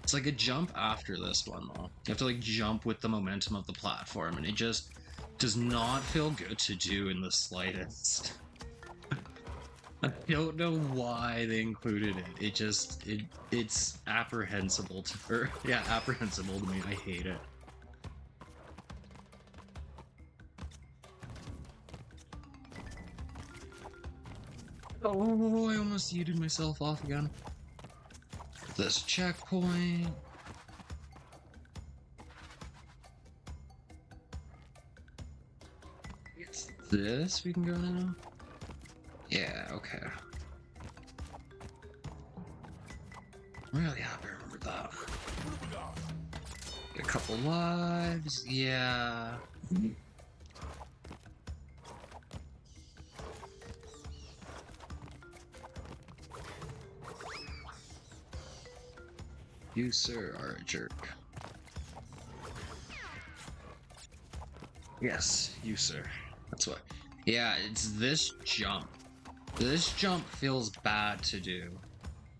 It's like a jump after this one though. You have to like jump with the momentum of the platform, and it just does not feel good to do in the slightest. I don't know why they included it. It's apprehensible apprehensible to me. I hate it. Oh, I almost yeeted myself off again. This checkpoint. It's this we can go now? Yeah, okay. I'm really happy I remembered that. Get a couple lives, yeah. You, sir, are a jerk. Yes, you, sir. That's what. Yeah, it's this jump. This jump feels bad to do.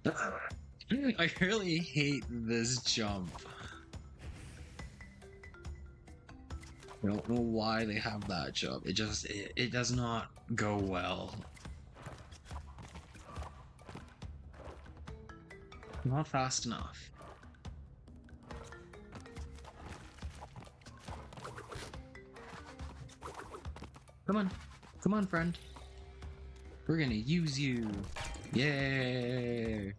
I really hate this jump. I don't know why they have that jump. It does not go well. Not fast enough. Come on, friend. We're gonna use you. Yay!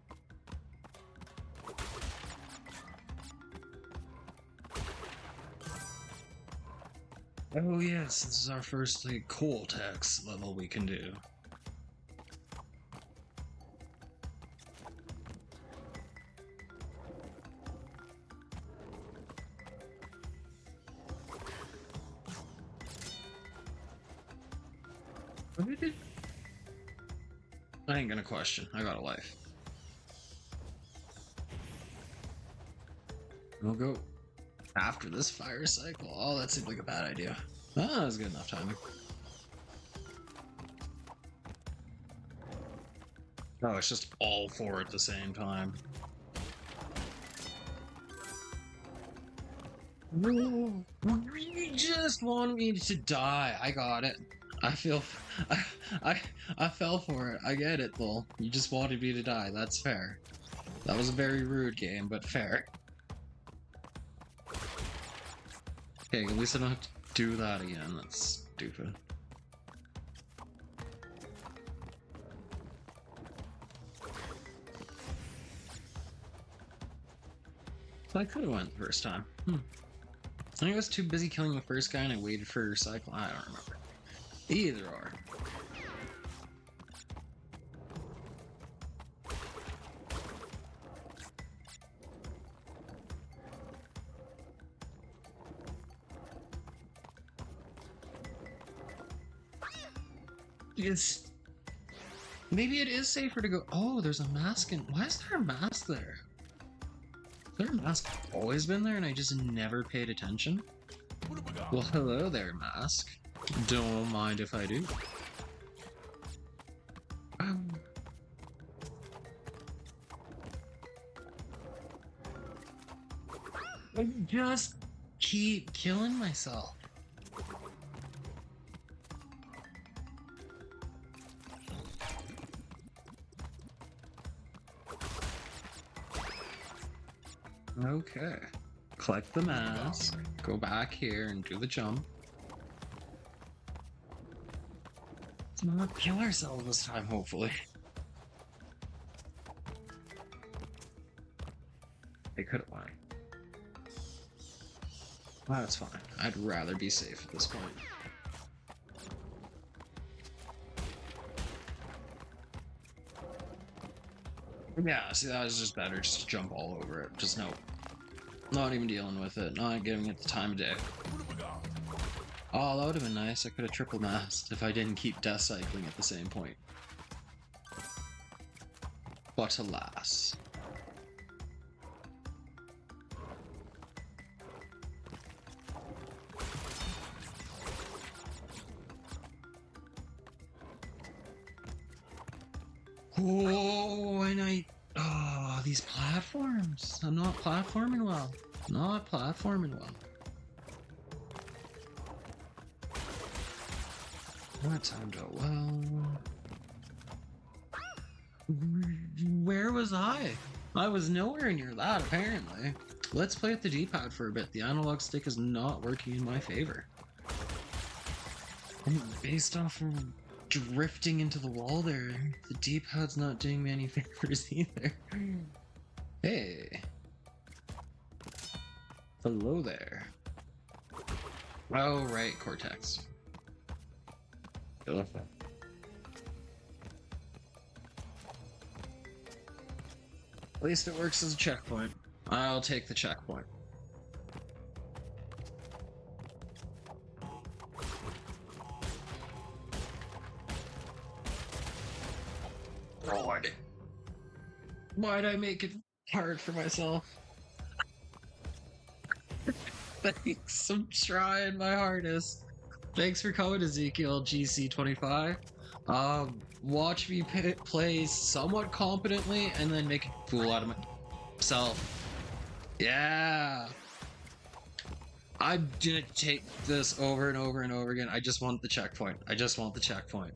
Oh yes, this is our first like Cortex level we can do. I ain't gonna question. I got a life. We'll go after this fire cycle. Oh, that seemed like a bad idea. Ah, that was good enough timing. Oh, it's just all four at the same time. You just want me to die. I got it. I fell for it. I get it, though. You just wanted me to die. That's fair. That was a very rude game, but fair. Okay, at least I don't have to do that again. That's stupid. So I could have went the first time. I think I was too busy killing the first guy and I waited for your cycle. I don't remember. Either or. Yes. Maybe it is safer to go. Oh, there's a mask in. Why is there a mask there? Has there a mask always been there and I just never paid attention? Well, hello there, mask. Don't mind if I do. I just keep killing myself. Okay. Collect the mask, go back here and do the jump. Let's not kill ourselves this time, hopefully. They could have won. That's fine. I'd rather be safe at this point. Yeah, see, that was just better. Just jump all over it. Just no. Not even dealing with it. Not giving it the time of day. Oh, that would have been nice. I could have triple masked if I didn't keep death cycling at the same point. But alas. Oh, and oh, these platforms. I'm not platforming well. Not platforming well. That timed out well. Where was I? I was nowhere near that, apparently. Let's play with the D-pad for a bit. The analog stick is not working in my favor. And based off of drifting into the wall there, the D-pad's not doing me any favors either. Hey. Hello there. Oh, right, Cortex. At least it works as a checkpoint. I'll take the checkpoint. God. Why'd I make it hard for myself? Thanks, I'm trying my hardest. Thanks for coming, Ezekiel GC25. Watch me play somewhat competently and then make a fool out of myself. Yeah. I'm gonna take this over and over and over again. I just want the checkpoint. I just want the checkpoint.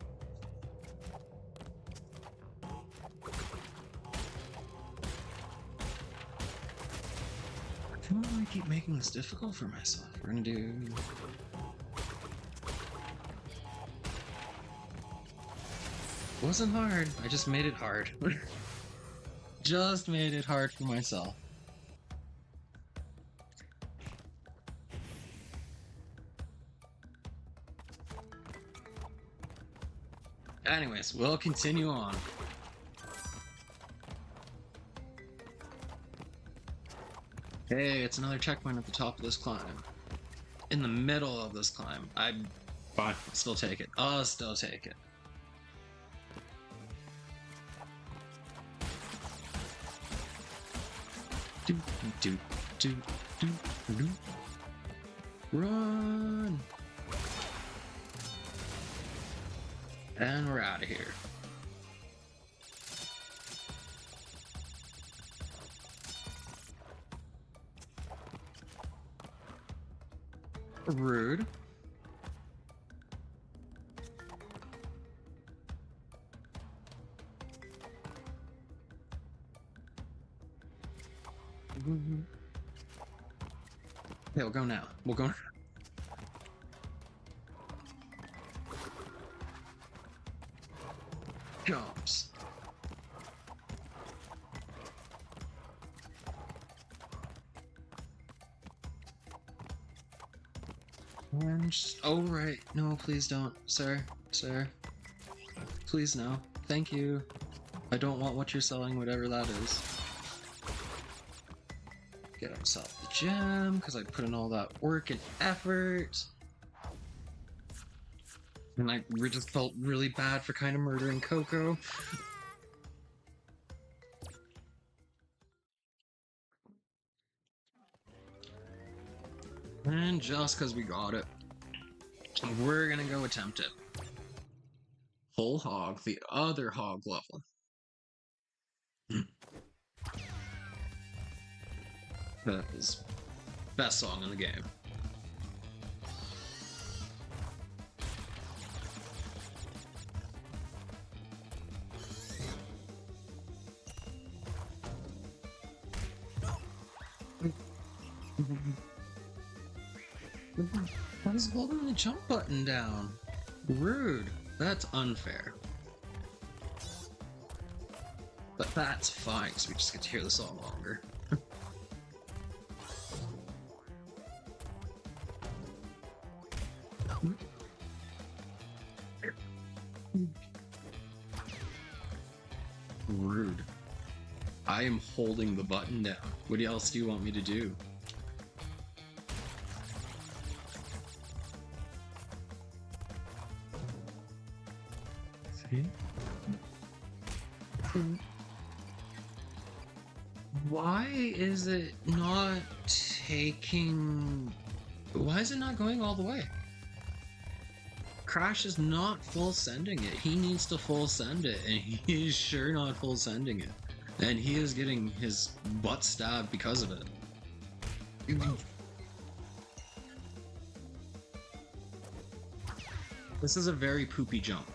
Why do I keep making this difficult for myself? We're gonna do... Wasn't hard. I just made it hard. Just made it hard for myself. Anyways, we'll continue on. Hey, it's another checkpoint at the top of this climb. In the middle of this climb. Fine, I'll still take it. I'll still take it. Do. Run! And we're out of here. Rude. Yeah, we'll go now. We'll go now. Jumps. Orange. Oh, right. No, please don't. Sir. Sir. Please no. Thank you. I don't want what you're selling, whatever that is. Get himself the gem, because I put in all that work and effort. And I just felt really bad for kind of murdering Coco. And just because we got it, we're gonna go attempt it. Whole hog, the other hog level. That is best song in the game. I was holding the jump button down. Rude. That's unfair. But that's fine, because we just get to hear the song longer. I am holding the button down. What else do you want me to do? See? Why is it not taking... Why is it not going all the way? Crash is not full sending it. He needs to full send it, and he is sure not full sending it. And he is getting his butt stabbed because of it. This is a very poopy jump.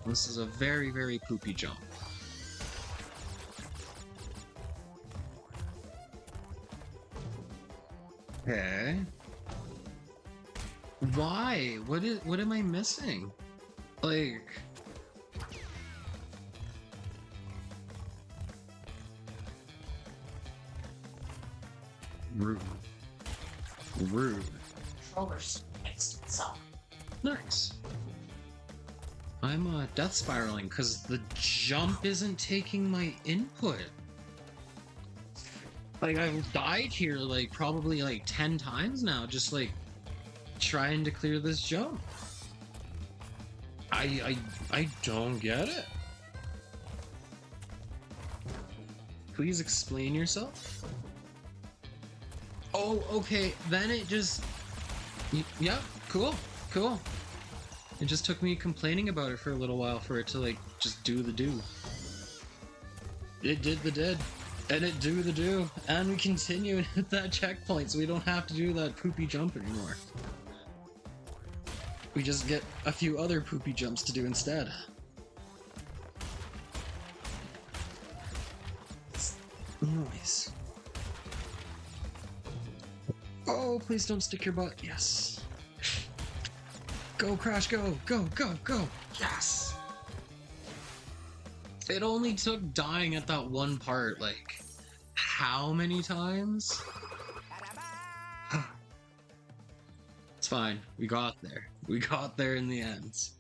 This is a very, very poopy jump. Okay. Why? What am I missing? Like... Rude. Rude. Controllers fixed itself. Nice. I'm death spiraling because the jump isn't taking my input. Like, I've died here like probably like 10 times now, just like trying to clear this jump. I don't get it. Please explain yourself. Oh, okay, then it just... Yeah, cool, cool. It just took me complaining about it for a little while for it to, like, just do the do. It did the did, and it do the do, and we continue and hit that checkpoint so we don't have to do that poopy jump anymore. We just get a few other poopy jumps to do instead. Nice. Oh, please don't stick your butt. Yes. Go, Crash, go, go, go, go. Yes. It only took dying at that one part, like, how many times? It's fine. We got there. We got there in the end.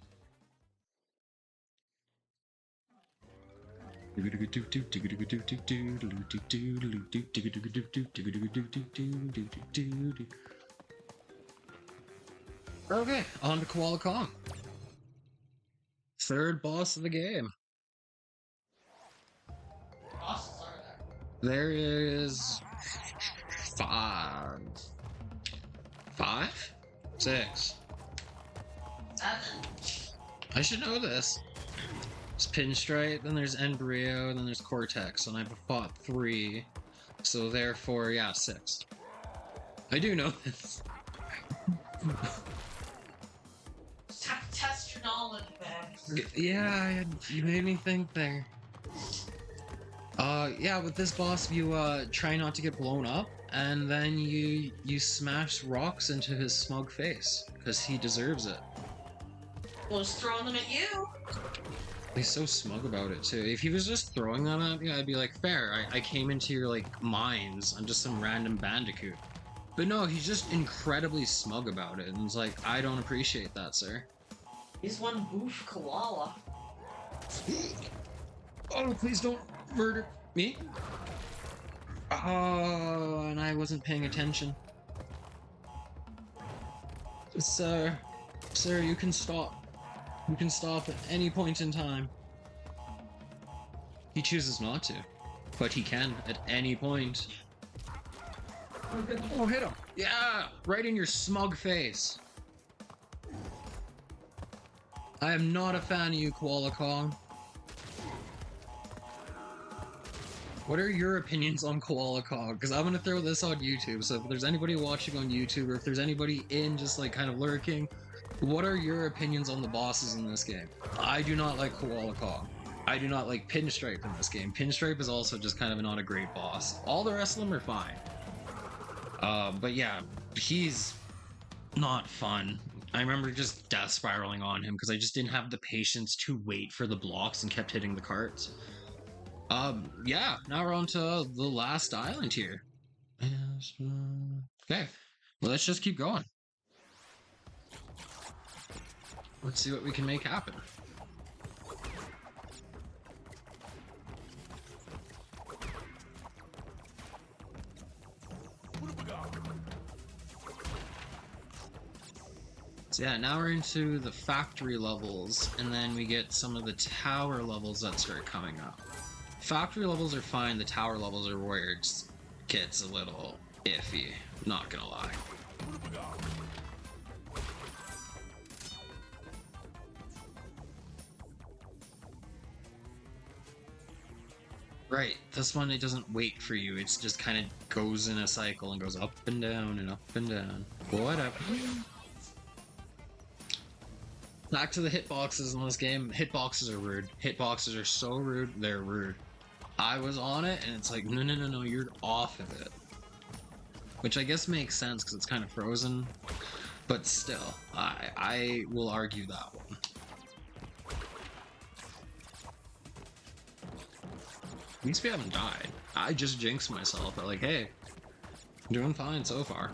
Okay, on to Koala Kong. Third boss of the game. Bosses are there. There is... Five? Six. 7. I should know this. There's Pinstripe, then there's Embryo, then there's Cortex, and I've fought 3. So therefore, yeah, 6. I do know this. Just have to test your knowledge, man. Yeah, you made me think there. Yeah, with this boss, you try not to get blown up, and then you smash rocks into his smug face, because he deserves it. Well, just throwing them at you. He's so smug about it, too. If he was just throwing them at me, I'd be like, fair, I came into your, like, mines. I'm just some random bandicoot. But no, he's just incredibly smug about it, and it's like, I don't appreciate that, sir. He's one boof koala. Oh, please don't murder me. Oh, and I wasn't paying attention. Sir, you can stop. You can stop at any point in time. He chooses not to, but he can at any point. Oh, hit him! Yeah! Right in your smug face. I am not a fan of you, Koala Kong. What are your opinions on Koala Kong? Because I'm gonna throw this on YouTube, so if there's anybody watching on YouTube, or if there's anybody in just like kind of lurking, what are your opinions on the bosses in this game? I do not like Koala Kong. I do not like Pinstripe in this game. Pinstripe is also just kind of not a great boss. All the rest of them are fine. But yeah, he's not fun. I remember just death spiraling on him because I just didn't have the patience to wait for the blocks and kept hitting the carts. Yeah, now we're on to the last island here. Okay, well, let's just keep going. Let's see what we can make happen. So yeah, now we're into the factory levels, and then we get some of the tower levels that start coming up. Factory levels are fine, the tower levels are where it gets a little iffy, not gonna lie. Right, this one, it doesn't wait for you, it's just kind of goes in a cycle and goes up and down and up and down. Whatever. Back to the hitboxes in this game. Hitboxes are rude. Hitboxes are so rude, they're rude. I was on it and it's like, no, no, no, no, you're off of it. Which I guess makes sense because it's kind of frozen, but still, I will argue that one. At least we haven't died. I just jinxed myself, but like, hey, doing fine so far.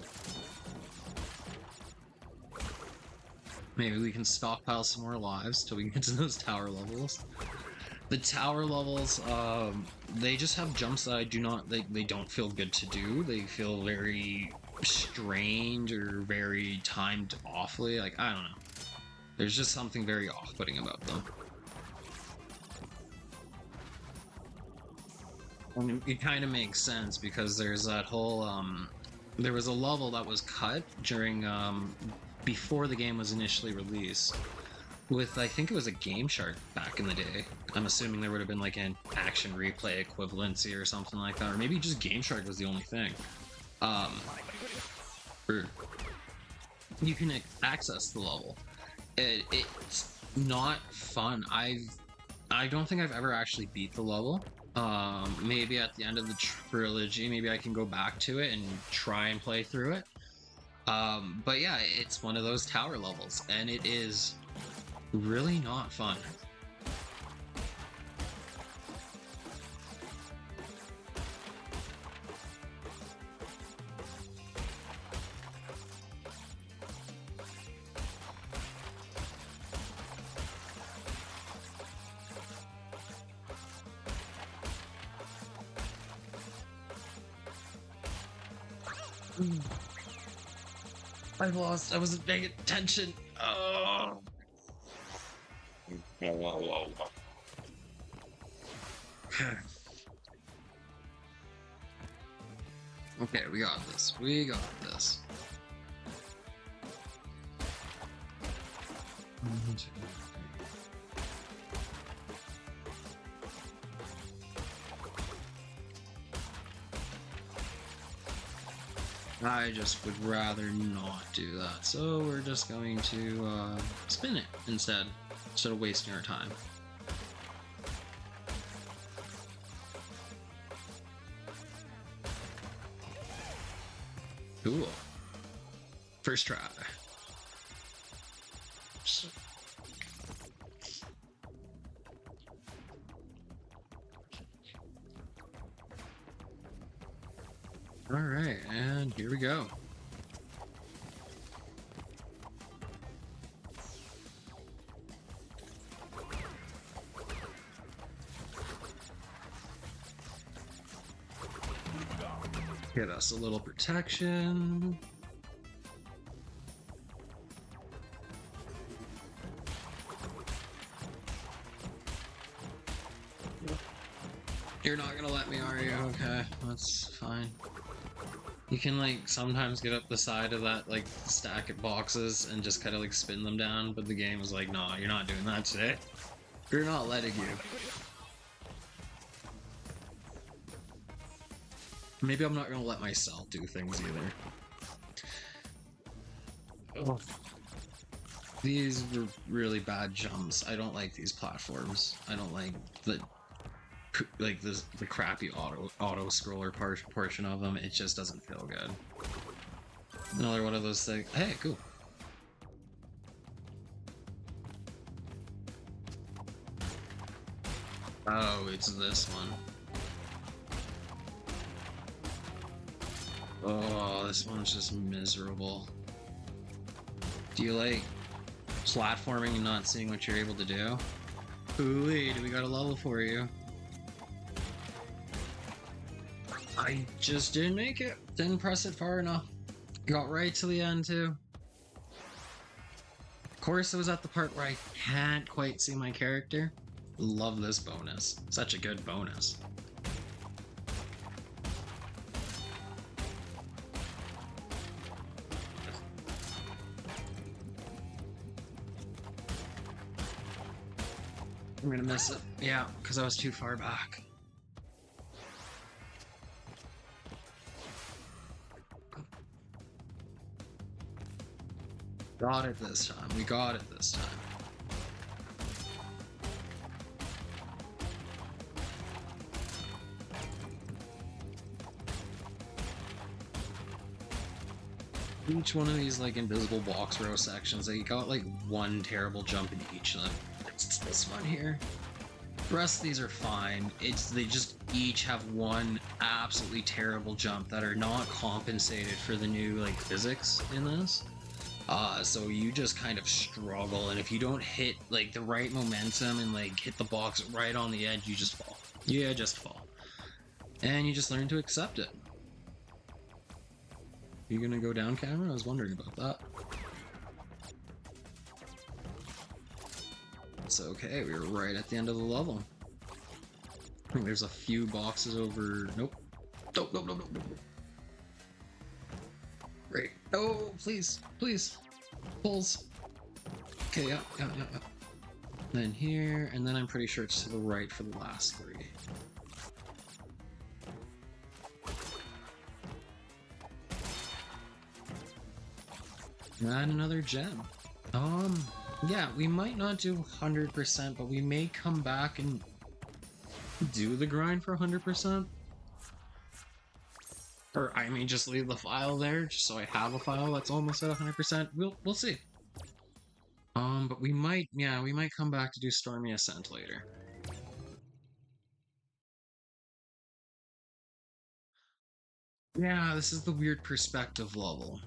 Maybe we can stockpile some more lives till we can get to those tower levels. The tower levels, they just have jumps that I do not, they don't feel good to do. They feel very strange or very timed awfully. Like, I don't know. There's just something very off-putting about them. And it kind of makes sense because there's that whole, there was a level that was cut during, before the game was initially released. With, I think it was a Game Shark back in the day. I'm assuming there would have been like an action replay equivalency or something like that. Or maybe just Game Shark was the only thing. You can access the level. It's not fun. I don't think I've ever actually beat the level. Maybe at the end of the trilogy, maybe I can go back to it and try and play through it. But yeah, it's one of those tower levels, and it is really not fun. I lost. I wasn't paying attention. Oh. Okay, we got this. We got this. I just would rather not do that, so we're just going to spin it instead of wasting our time. Cool. First try. Alright, and here we go. Get us a little protection. You're not gonna let me, are you? Okay, that's fine. You can like sometimes get up the side of that like stack of boxes and just kind of like spin them down, but the game is like, no, you're not doing that today. You're not letting you. Maybe I'm not gonna let myself do things either. Oh. These were really bad jumps. I don't like these platforms. I don't like the crappy auto scroller portion of them. It just doesn't feel good. Another one of those things. Hey, cool. Oh, it's this one. Oh, this one's just miserable. Do you like platforming and not seeing what you're able to do? Ooh-wee, we got a level for you. I just didn't make it. Didn't press it far enough. Got right to the end too. course, I was at the part where I can't quite see my character. Love this bonus. Such a good bonus. I'm gonna miss it. Yeah, because I was too far back. Got it this time. We got it this time. Each one of these like invisible box row sections, they got like one terrible jump in each of them. It's this one here. The rest of these are fine. They just each have one absolutely terrible jump that are not compensated for the new like physics in this. So you just kind of struggle, and if you don't hit like the right momentum and like hit the box right on the edge, you just fall. Yeah, just fall. And you just learn to accept it. You gonna go down camera? I was wondering about that. It's okay, we were right at the end of the level. I think there's a few boxes over... Nope. Nope, nope, nope, nope, nope. Great. Oh, please, please. Pulls. Okay, yeah. Then here, and then I'm pretty sure it's to the right for the last three. And another gem. Yeah, we might not do 100%, but we may come back and do the grind for 100%. Or I may just leave the file there, just so I have a file that's almost at 100%. We'll see. But we might come back to do Stormy Ascent later. Yeah, this is the weird perspective level.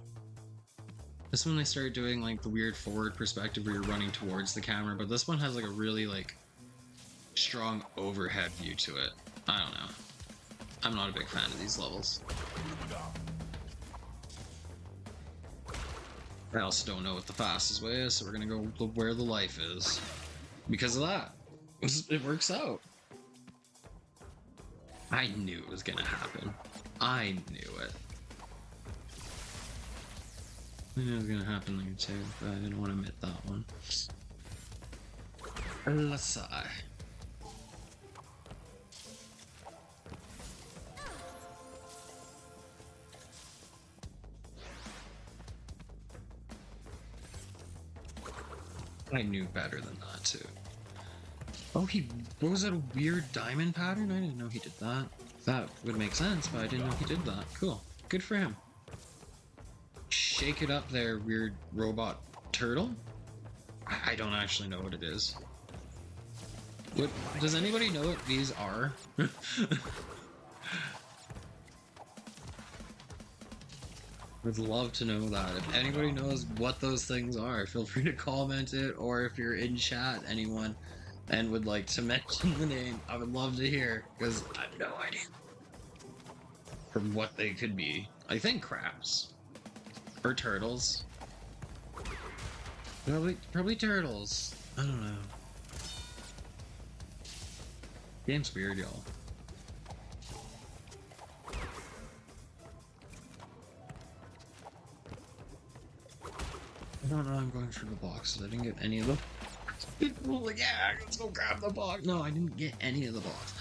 This one they started doing like the weird forward perspective where you're running towards the camera, but this one has like a really like strong overhead view to it. I don't know. I'm not a big fan of these levels. I also don't know what the fastest way is, so we're gonna go where the life is. Because of that. It works out. I knew it was gonna happen. I knew it. I knew it was gonna happen there too, but I didn't want to admit that one. Let's see. I knew better than that too. Oh, what was that, a weird diamond pattern? I didn't know he did that. That would make sense, but I didn't know he did that. Cool. Good for him. Shake it up there, weird robot turtle? I don't actually know what it is. What, does anybody know what these are? Would love to know that. If anybody knows what those things are, feel free to comment it, or if you're in chat, anyone, and would like to mention the name, I would love to hear, because I have no idea from what they could be. I think crabs. Or turtles. Probably turtles. I don't know. Game's weird, y'all. I don't know, I'm going through the boxes. I didn't get any of them. People like, yeah, let's go grab the box. No, I didn't get any of the box.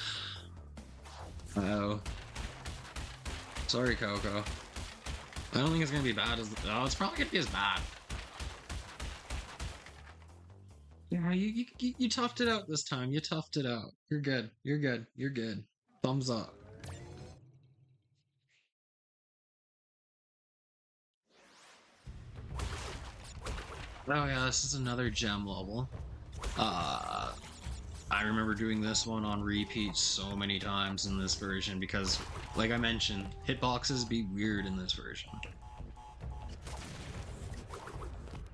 Uh-oh. Sorry, Coco. I don't think it's gonna be bad as... Oh, it's probably gonna be as bad. Yeah, you toughed it out this time. You toughed it out. You're good. You're good. You're good. Thumbs up. Oh yeah, this is another gem level. I remember doing this one on repeat so many times in this version because, like I mentioned, hitboxes be weird in this version.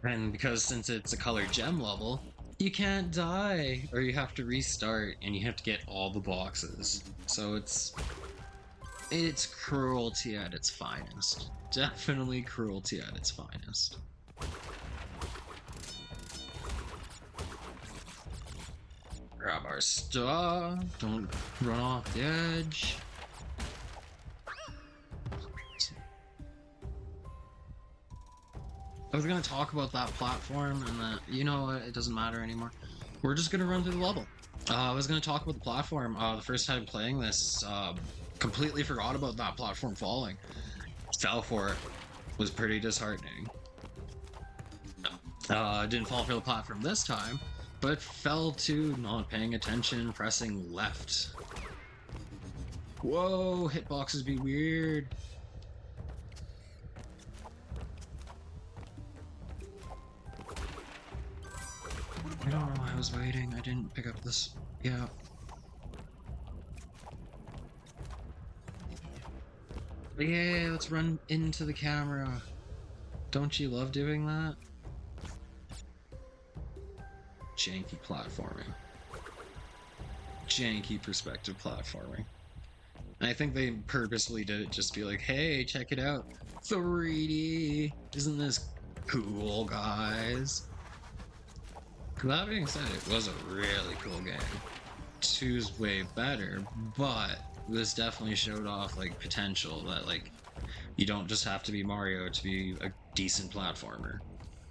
And because since it's a colored gem level, you can't die, or you have to restart, and you have to get all the boxes. So it's cruelty at its finest. Definitely cruelty at its finest. Grab our stuff. Don't run off the edge. I was gonna talk about that platform and that, you know what, it doesn't matter anymore. We're just gonna run through the level. I was gonna talk about the platform. The first time playing this, completely forgot about that platform falling. Fell for it. Was pretty disheartening. Didn't fall for the platform this time, but fell to not paying attention, pressing left. Whoa, hitboxes be weird. I don't know why I was waiting. I didn't pick up this. Yeah. Yeah, let's run into the camera. Don't you love doing that? Janky platforming. Janky perspective platforming. And I think they purposely did it just to be like, hey, check it out. 3D! Isn't this cool, guys? That being said, it was a really cool game. 2's way better, but this definitely showed off like potential that like you don't just have to be Mario to be a decent platformer.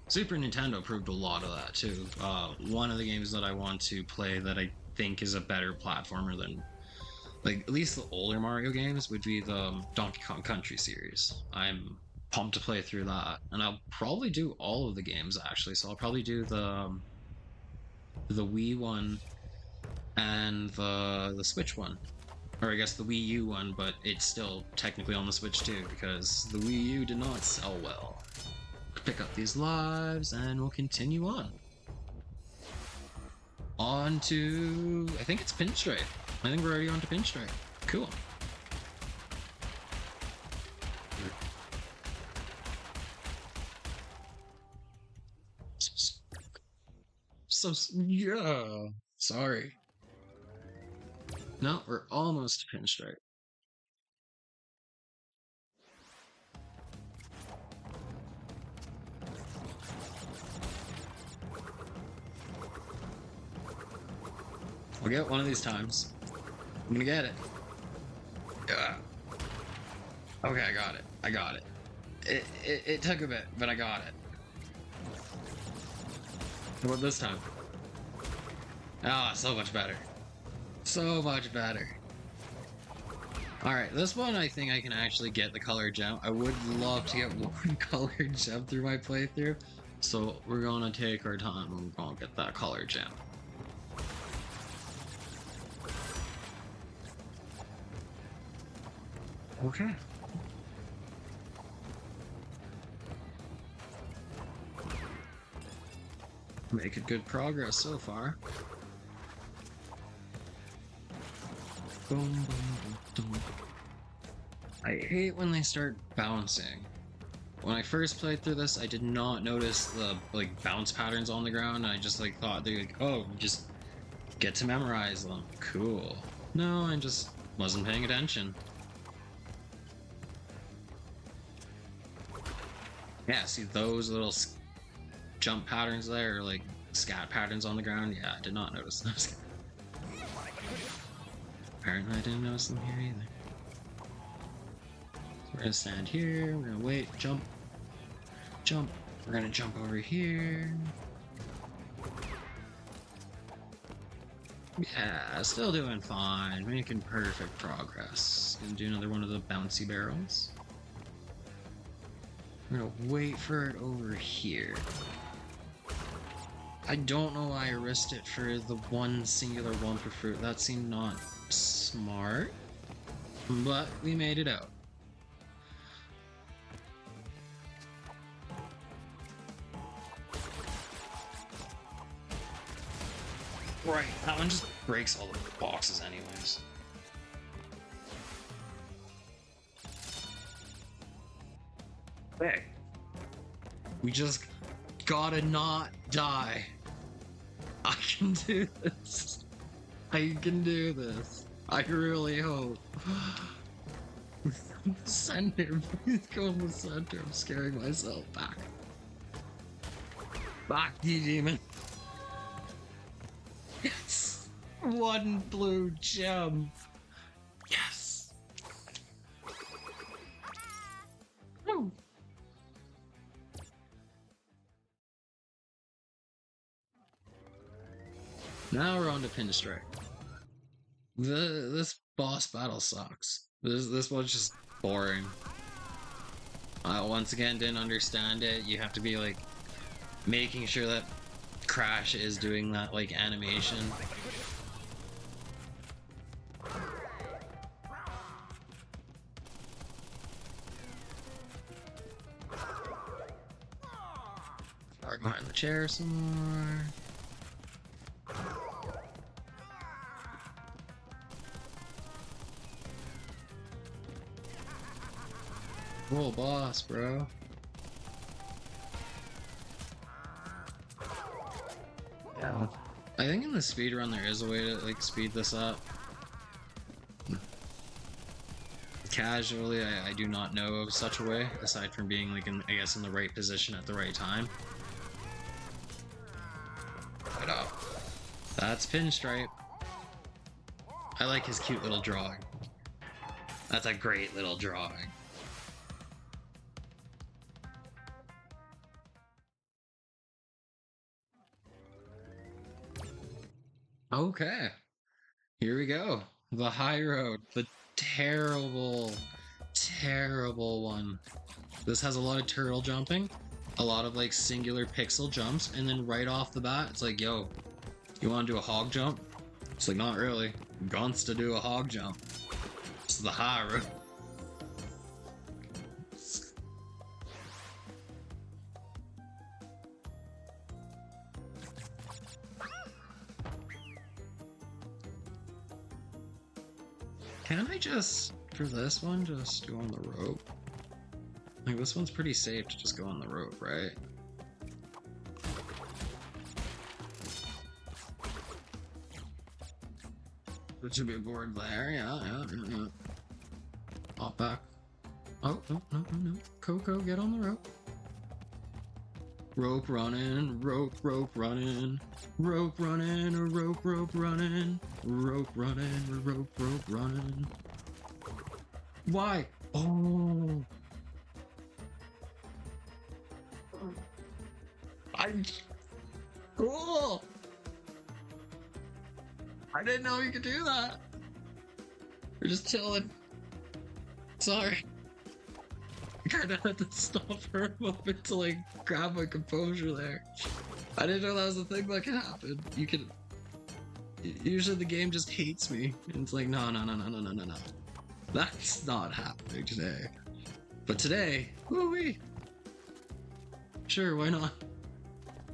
Super Nintendo proved a lot of that too. One of the games that I want to play that I think is a better platformer than like at least the older Mario games would be the Donkey Kong Country series. I'm pumped to play through that, and I'll probably do all of the games actually. So I'll probably do the Wii one and the Switch one, or I guess the Wii U one, but it's still technically on the Switch too because the Wii U did not sell well. Pick up these lives and we'll continue on. On to, I think it's Pinstripe. I think we're already on to Pinstripe. Cool. So, yeah. Sorry. No, we're almost to Pinstripe. I'll get it one of these times. I'm gonna get it. Yeah. Okay, I got it. I got it. It took a bit, but I got it. How about this time? Ah, so much better. So much better. Alright, this one I think I can actually get the color gem. I would love to get one color gem through my playthrough. So we're gonna take our time and we're gonna get that color gem. Okay. Making good progress so far. Boom, boom, boom, boom. I hate when they start bouncing. When I first played through this, I did not notice the like bounce patterns on the ground. I just like thought they like, oh, just get to memorize them. Cool. No, I just wasn't paying attention. Yeah, see those little jump patterns there, or like scat patterns on the ground? Yeah, I did not notice those. Apparently I didn't notice them here either. So we're gonna stand here, we're gonna wait, jump, jump. We're gonna jump over here. Yeah, still doing fine, making perfect progress. Gonna do another one of the bouncy barrels. We're gonna wait for it over here. I don't know why I risked it for the one singular one for fruit. That seemed not smart, but we made it out. Right, that one just breaks all the boxes anyways. Hey. We just gotta not die. I can do this. I can do this. I really hope. Center, please go in the center. I'm scaring myself. Back. Back, you demon. Yes. One blue gem. Yes. Woo. Now we're on to Pinstripe. This boss battle sucks. This one's just boring. Once again, didn't understand it. You have to be like making sure that Crash is doing that like animation. Park behind the chair some more. Roll boss, bro. Yeah. I think in the speedrun there is a way to like speed this up. Casually, I do not know of such a way, aside from being like in, I guess, in the right position at the right time. But that's Pinstripe. I like his cute little drawing. That's a great little drawing. Okay, here we go. The high road, the terrible, terrible one. This has a lot of turtle jumping, a lot of like singular pixel jumps, and then right off the bat, it's like, yo, you want to do a hog jump? It's like, not really. Wants to do a hog jump. It's the high road. Can I just, for this one, just go on the rope? Like, this one's pretty safe to just go on the rope, right? There should be a board there, yeah. Hop back. Oh, no. Coco, get on the rope. Rope running, rope running, rope running, rope running, rope running, rope running. Why? Oh. Cool. I didn't know you could do that. We're just chilling. Sorry. I kind of had to stop for a moment to like grab my composure there. I didn't know that was a thing that could happen. You could. Usually the game just hates me, and it's like, no. That's not happening today. But today, woo-wee. Sure, why not?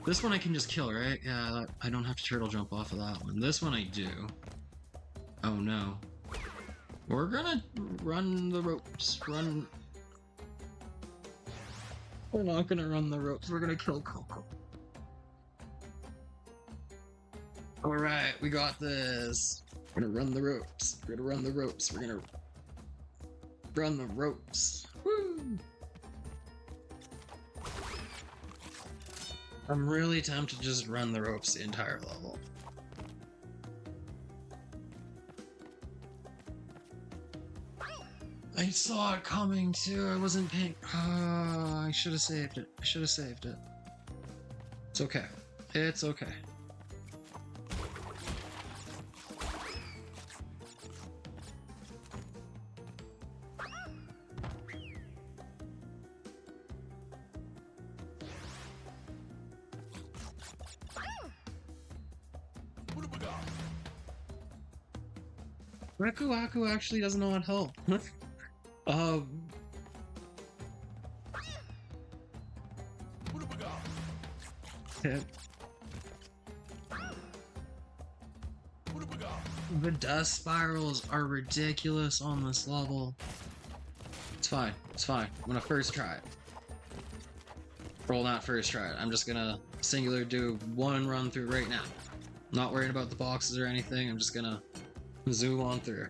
This one I can just kill, right? Yeah, I don't have to turtle jump off of that one. This one I do. Oh no. We're gonna run the ropes. Run. We're not gonna run the ropes. We're gonna kill Coco. Alright, we got this. We're gonna run the ropes. We're gonna run the ropes. We're gonna run the ropes. Woo! I'm really tempted to just run the ropes the entire level. I saw it coming too. I wasn't paying. Oh, I should have saved it. It's okay. It's okay. Reku Aku actually doesn't know how to help. Okay. The dust spirals are ridiculous on this level. It's fine. I'm gonna first try it. Roll not first try it. I'm just gonna singular do one run through right now. Not worrying about the boxes or anything. I'm just gonna zoom on through.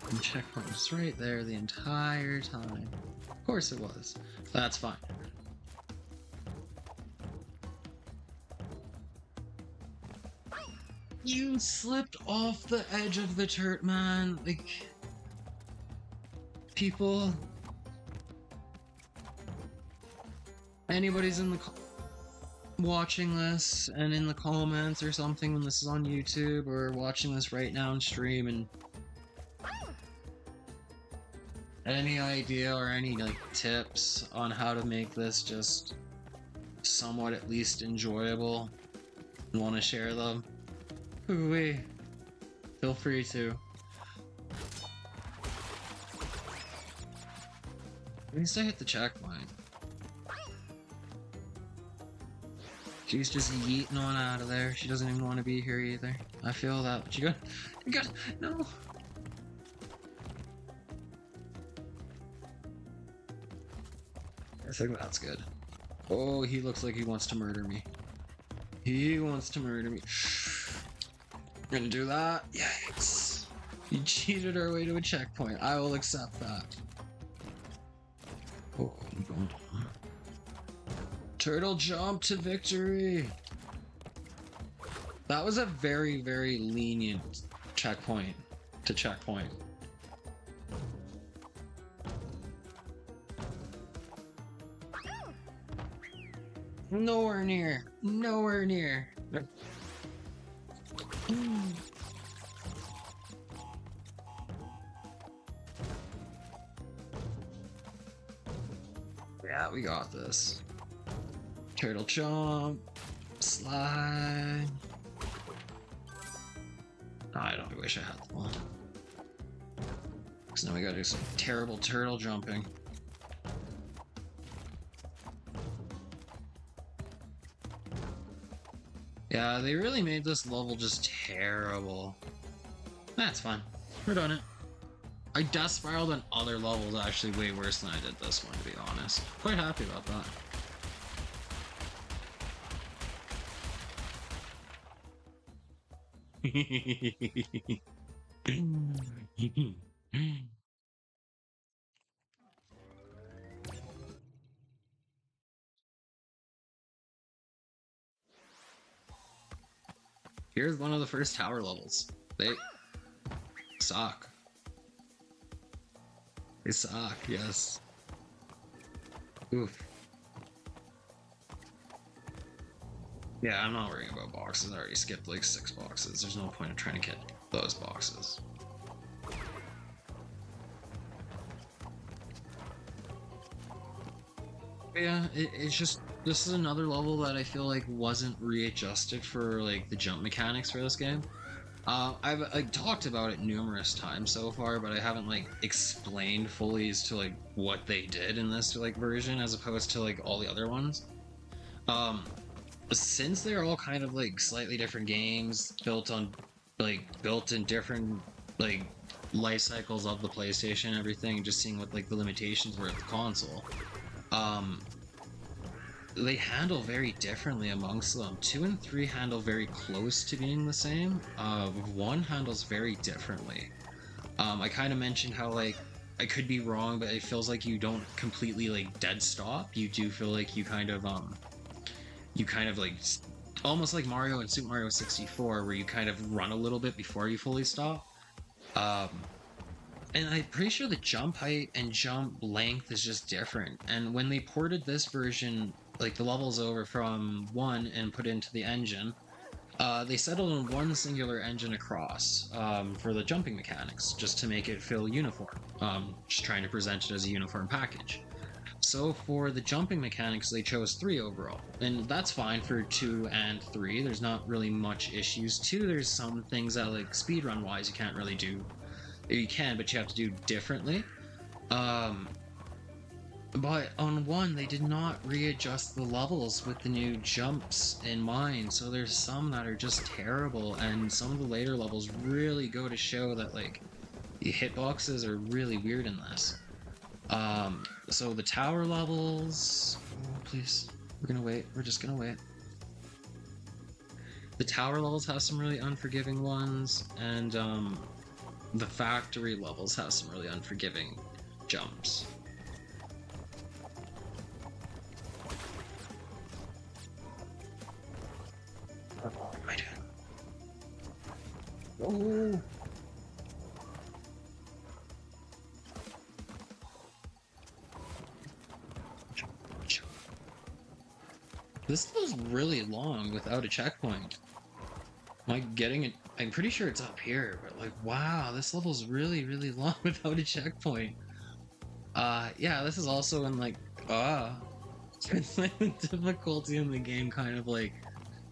The checkpoint was right there the entire time. Of course it was. That's fine. You slipped off the edge of the turret, man. Like, people. Anybody's in the watching this and in the comments or something when this is on YouTube or watching this right now in stream and any idea or any like tips on how to make this just somewhat at least enjoyable and want to share them, ooh-wee, feel free to. At least I hit the checkpoint. She's just yeeting on out of there. She doesn't even want to be here either. I feel that, but you got, no. I think that's good. Oh, he looks like he wants to murder me. He wants to murder me. We're gonna do that. Yikes. You cheated our way to a checkpoint. I will accept that. Oh, I'm going. Turtle jump to victory. That was a very, very lenient checkpoint to checkpoint. Nowhere near. Nowhere near. Yeah, we got this. Turtle jump. Slide. I don't wish I had the one. Because now we gotta do some terrible turtle jumping. Yeah, they really made this level just terrible. That's fine. We're done it. I death spiraled on other levels actually way worse than I did this one, to be honest. Quite happy about that. Here's one of the first tower levels. They suck. They suck, yes. Oof. Yeah, I'm not worrying about boxes. I already skipped like 6 boxes. There's no point in trying to get those boxes. Yeah, it's just, this is another level that I feel like wasn't readjusted for like the jump mechanics for this game. I've talked about it numerous times so far, but I haven't like explained fully as to like what they did in this like version as opposed to like all the other ones. Since they're all kind of like slightly different games built in different like life cycles of the PlayStation and everything, just seeing what like the limitations were of the console. They handle very differently amongst them. 2 and 3 handle very close to being the same. 1 handles very differently. I kind of mentioned how like I could be wrong, but it feels like you don't completely like dead stop. You do feel like you kind of like almost like Mario and Super Mario 64, where you kind of run a little bit before you fully stop. And I'm pretty sure the jump height and jump length is just different. And when they ported this version, like the levels over from 1 and put it into the engine, they settled on one singular engine across for the jumping mechanics, just to make it feel uniform. Just trying to present it as a uniform package. So for the jumping mechanics, they chose 3 overall, and that's fine for 2 and 3. There's not really much issues. 2, there's some things that like speedrun wise you can't really do. You can, but you have to do differently. But on 1, they did not readjust the levels with the new jumps in mind, so there's some that are just terrible, and some of the later levels really go to show that like the hitboxes are really weird in this. So the tower levels, oh, please, we're gonna wait, we're just gonna wait. The tower levels have some really unforgiving ones, and the factory levels have some really unforgiving jumps. What am I doing? Oh! This was really long without a checkpoint. Am I getting it? I'm pretty sure it's up here, but like, wow, this level's really, really long without a checkpoint. Yeah, this is also in like, it's like the difficulty in the game kind of like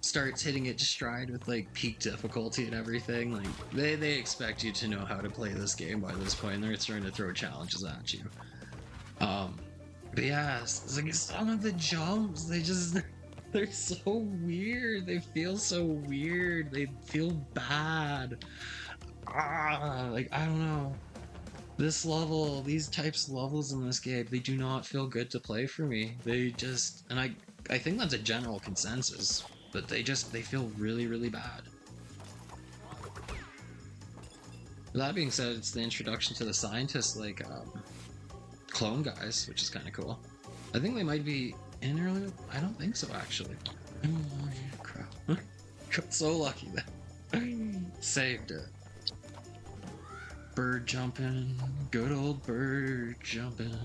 starts hitting its stride with like peak difficulty and everything. Like, they expect you to know how to play this game by this point, and they're starting to throw challenges at you. But yeah, it's like some of the jumps, they're so weird. They feel so weird. They feel bad. Like, I don't know. This level, these types of levels in this game, they do not feel good to play for me. They just, and I think that's a general consensus, but they feel really, really bad. That being said, it's the introduction to the scientists, like, clone guys, which is kind of cool. I think they might be in earlier. I don't think so, actually. Oh, yeah, crap. Got so lucky then. Saved it. Bird jumping. Good old bird jumping.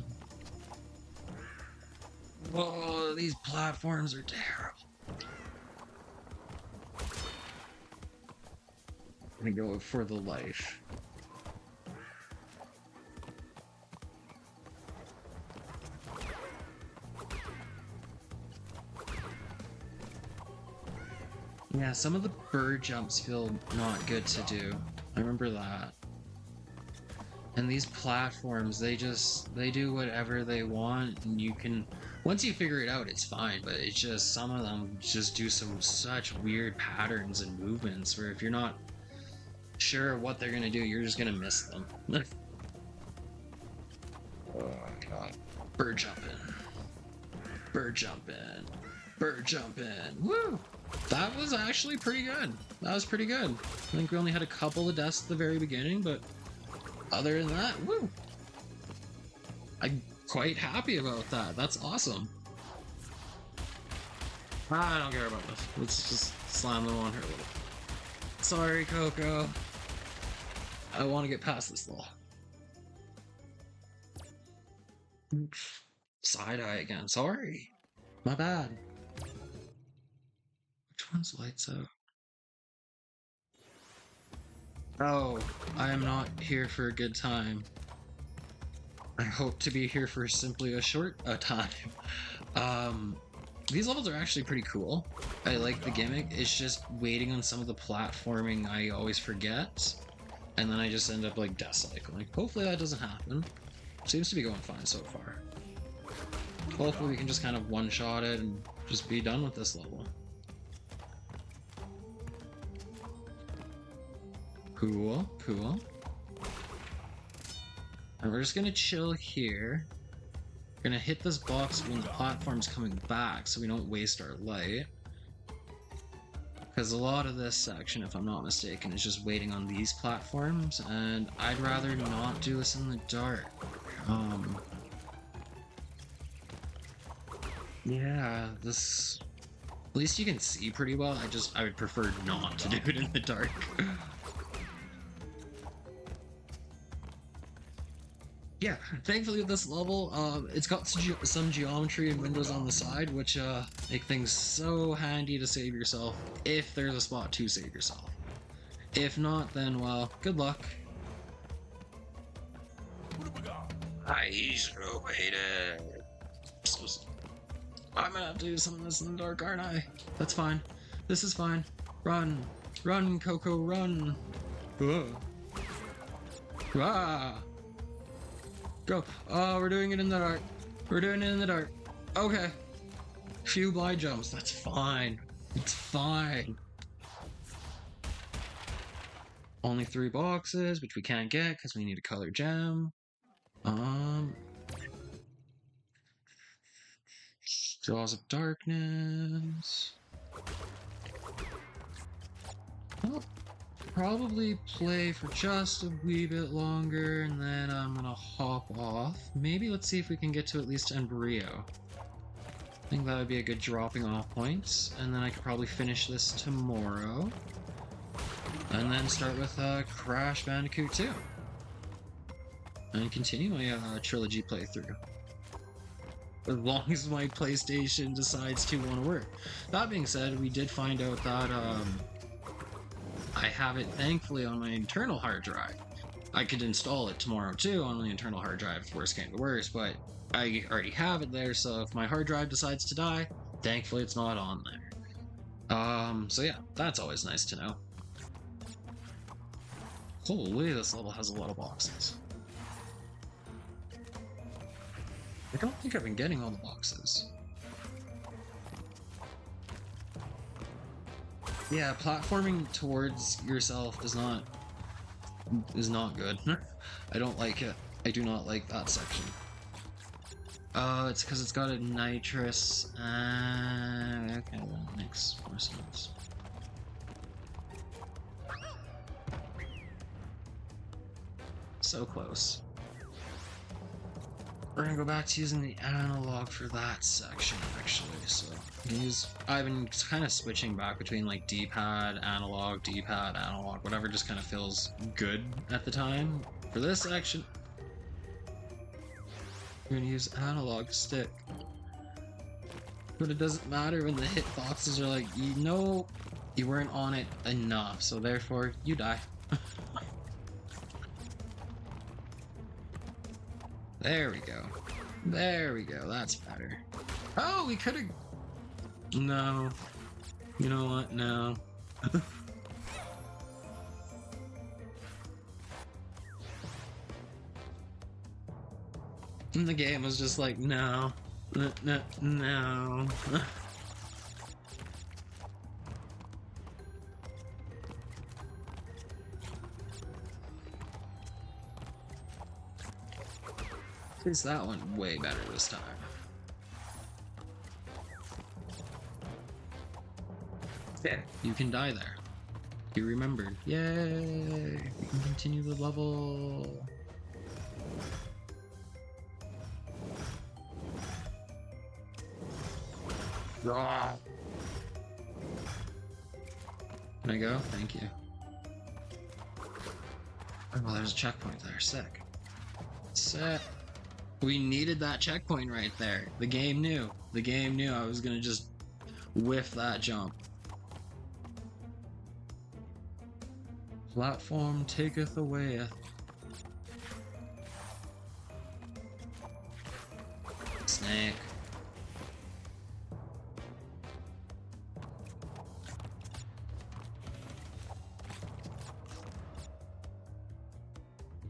Oh, these platforms are terrible. I'm gonna go for the life. Yeah, some of the bird jumps feel not good to do. I remember that. And these platforms, they do whatever they want, and you can, once you figure it out, it's fine, but it's just, some of them just do such weird patterns and movements where if you're not sure what they're gonna do, you're just gonna miss them. Oh god. Bird jumping. Bird jumping. Bird jumping. Woo! That was actually pretty good. That was pretty good. I think we only had a couple of deaths at the very beginning, but other than that, woo! I'm quite happy about that. That's awesome. I don't care about this. Let's just slam them on her a little. Sorry, Coco. I want to get past this law. Side eye again. Sorry. My bad. Which one's lights out? Oh, I am not here for a good time. I hope to be here for simply a short time. These levels are actually pretty cool. I like the gimmick. It's just waiting on some of the platforming I always forget. And then I just end up like death cycling. Hopefully that doesn't happen. Seems to be going fine so far. Hopefully we can just kind of one-shot it and just be done with this level. Cool, cool. And we're just gonna chill here. We're gonna hit this box when the platform's coming back so we don't waste our light. Because a lot of this section, if I'm not mistaken, is just waiting on these platforms, and I'd rather not do this in the dark. Yeah, this... At least you can see pretty well. I would prefer not to do it in the dark. Yeah, thankfully with this level, it's got some geometry and windows on the side, which make things so handy to save yourself, if there's a spot to save yourself. If not, then, well, good luck. I easily waited. I'm gonna have to do some of this in the dark, aren't I? That's fine. This is fine. Run. Run, Coco, run. Whoa. Ah. Go. Oh, we're doing it in the dark. We're doing it in the dark. Okay. Few blind jumps. That's fine. It's fine. Only 3 boxes, which we can't get because we need a color gem. Jaws of Darkness. Oh. probably play for just a wee bit longer, and then I'm gonna hop off. Maybe let's see if we can get to at least Embryo. I think that would be a good dropping off point, and then I could probably finish this tomorrow. And then start with Crash Bandicoot 2. And continue my trilogy playthrough. As long as my PlayStation decides to want to work. That being said, we did find out that I have it thankfully on my internal hard drive. I could install it tomorrow too on the internal hard drive if worst came to worst, but I already have it there, so if my hard drive decides to die, thankfully it's not on there. So yeah, that's always nice to know. Holy, this level has a lot of boxes. I don't think I've been getting all the boxes. Yeah, platforming towards yourself is not good. I don't like it. I do not like that section. It's because it's got a nitrous. Okay, that makes more sense. So close. We're gonna go back to using the analog for that section, actually. So I've been kind of switching back between like D-pad, analog, whatever just kind of feels good at the time. For this section, we're gonna use analog stick. But it doesn't matter when the hitboxes are like, you know, you weren't on it enough, so therefore you die. There we go. There we go. That's better. Oh, we could have... No. You know what? No. And the game was just like, no. No. At least that went way better this time. Yeah, you can die there. You remembered. Yay! We can continue the level. Ah. Can I go? Thank you. Oh, well, there's a checkpoint there. Sick. Sick. We needed that checkpoint right there. The game knew. The game knew I was gonna just whiff that jump. Platform taketh away. Snake.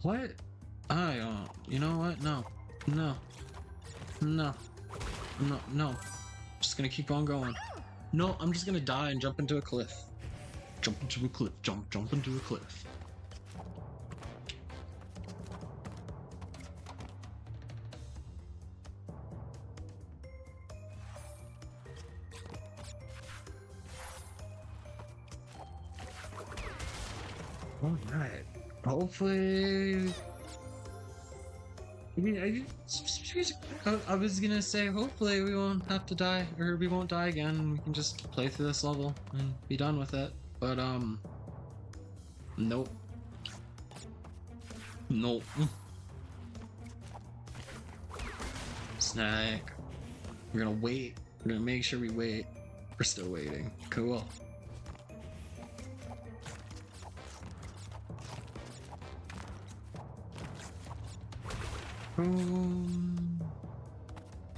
What? I don't. You know what? No. No. No. No. No. Just gonna keep on going. No, I'm just gonna die and jump into a cliff. Jump into a cliff. Jump into a cliff. Alright. Hopefully... I was gonna say, hopefully we won't have to die, or we won't die again, and we can just play through this level and be done with it. But, nope. Nope. Snack. We're gonna wait. We're gonna make sure we wait. We're still waiting. Cool.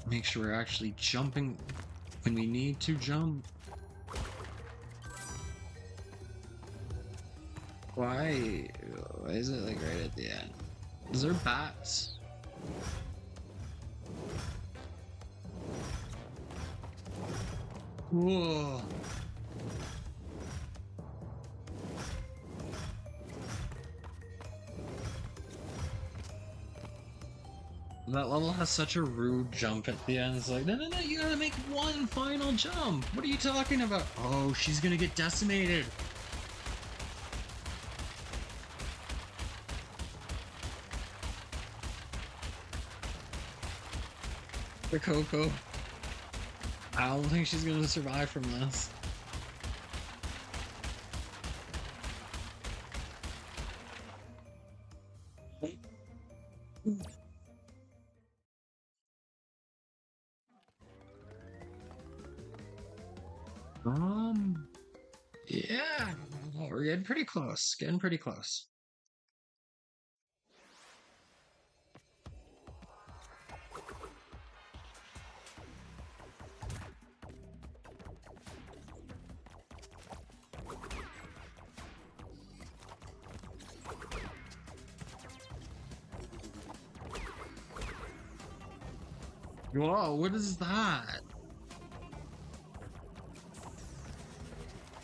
Make sure we're actually jumping when we need to jump. Why is it like right at the end? Is there bats? Whoa. That level has such a rude jump at the end. It's like, no, you gotta make one final jump. What are you talking about? Oh, she's gonna get decimated. For Coco. I don't think she's gonna survive from this. Yeah, we're getting pretty close. Getting pretty close. Whoa, what is that?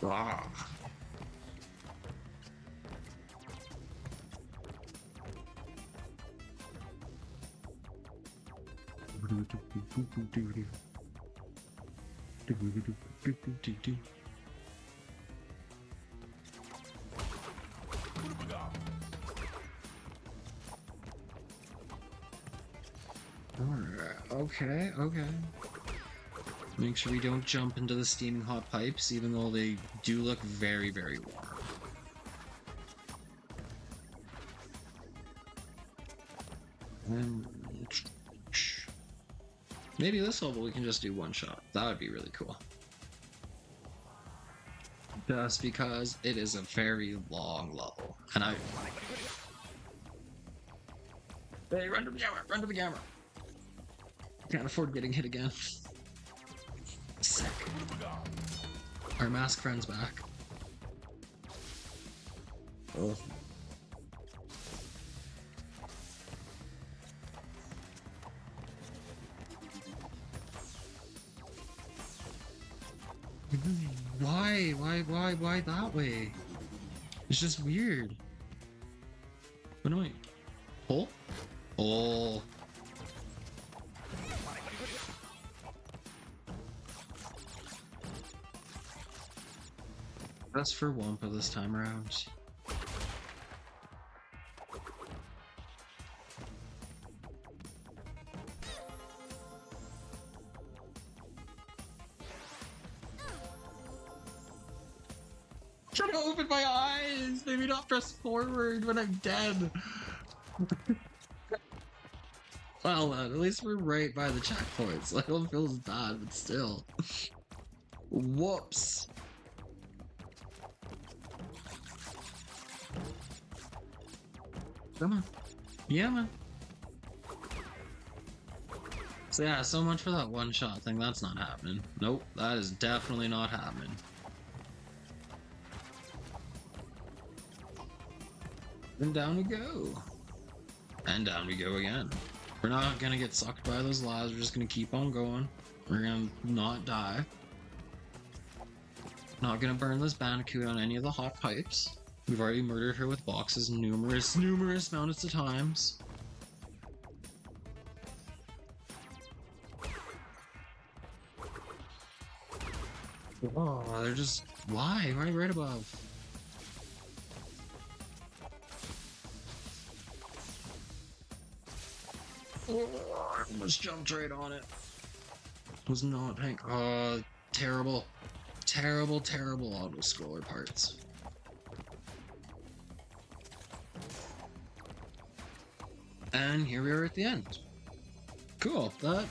Ah. Okay, okay. Make sure we don't jump into the steaming hot pipes, even though they do look very, very warm. And maybe this level we can just do one shot. That would be really cool. Just because it is a very long level. And I... Hey, run to the camera! Run to the camera! Can't afford getting hit again. Sick. Our mask friend's back. Oh. Why that way? It's just weird. What am I? Hole? Oh. That's for Wampa this time around. Trying to open my eyes! Maybe not press forward when I'm dead. Well, at least we're right by the checkpoints. I don't feel as bad, but still. Whoops. Come on. Yeah, man. So yeah, so much for that one-shot thing. That's not happening. Nope, that is definitely not happening. And down we go. And down we go again. We're not gonna get sucked by those lives. We're just gonna keep on going. We're gonna not die. Not gonna burn this Bandicoot on any of the hot pipes. We've already murdered her with boxes numerous amounts of times. Oh, they're just... Why? Right above. Oh, I almost jumped right on it. Was not paying... terrible. Terrible auto-scroller parts. And here we are at the end. Cool. That,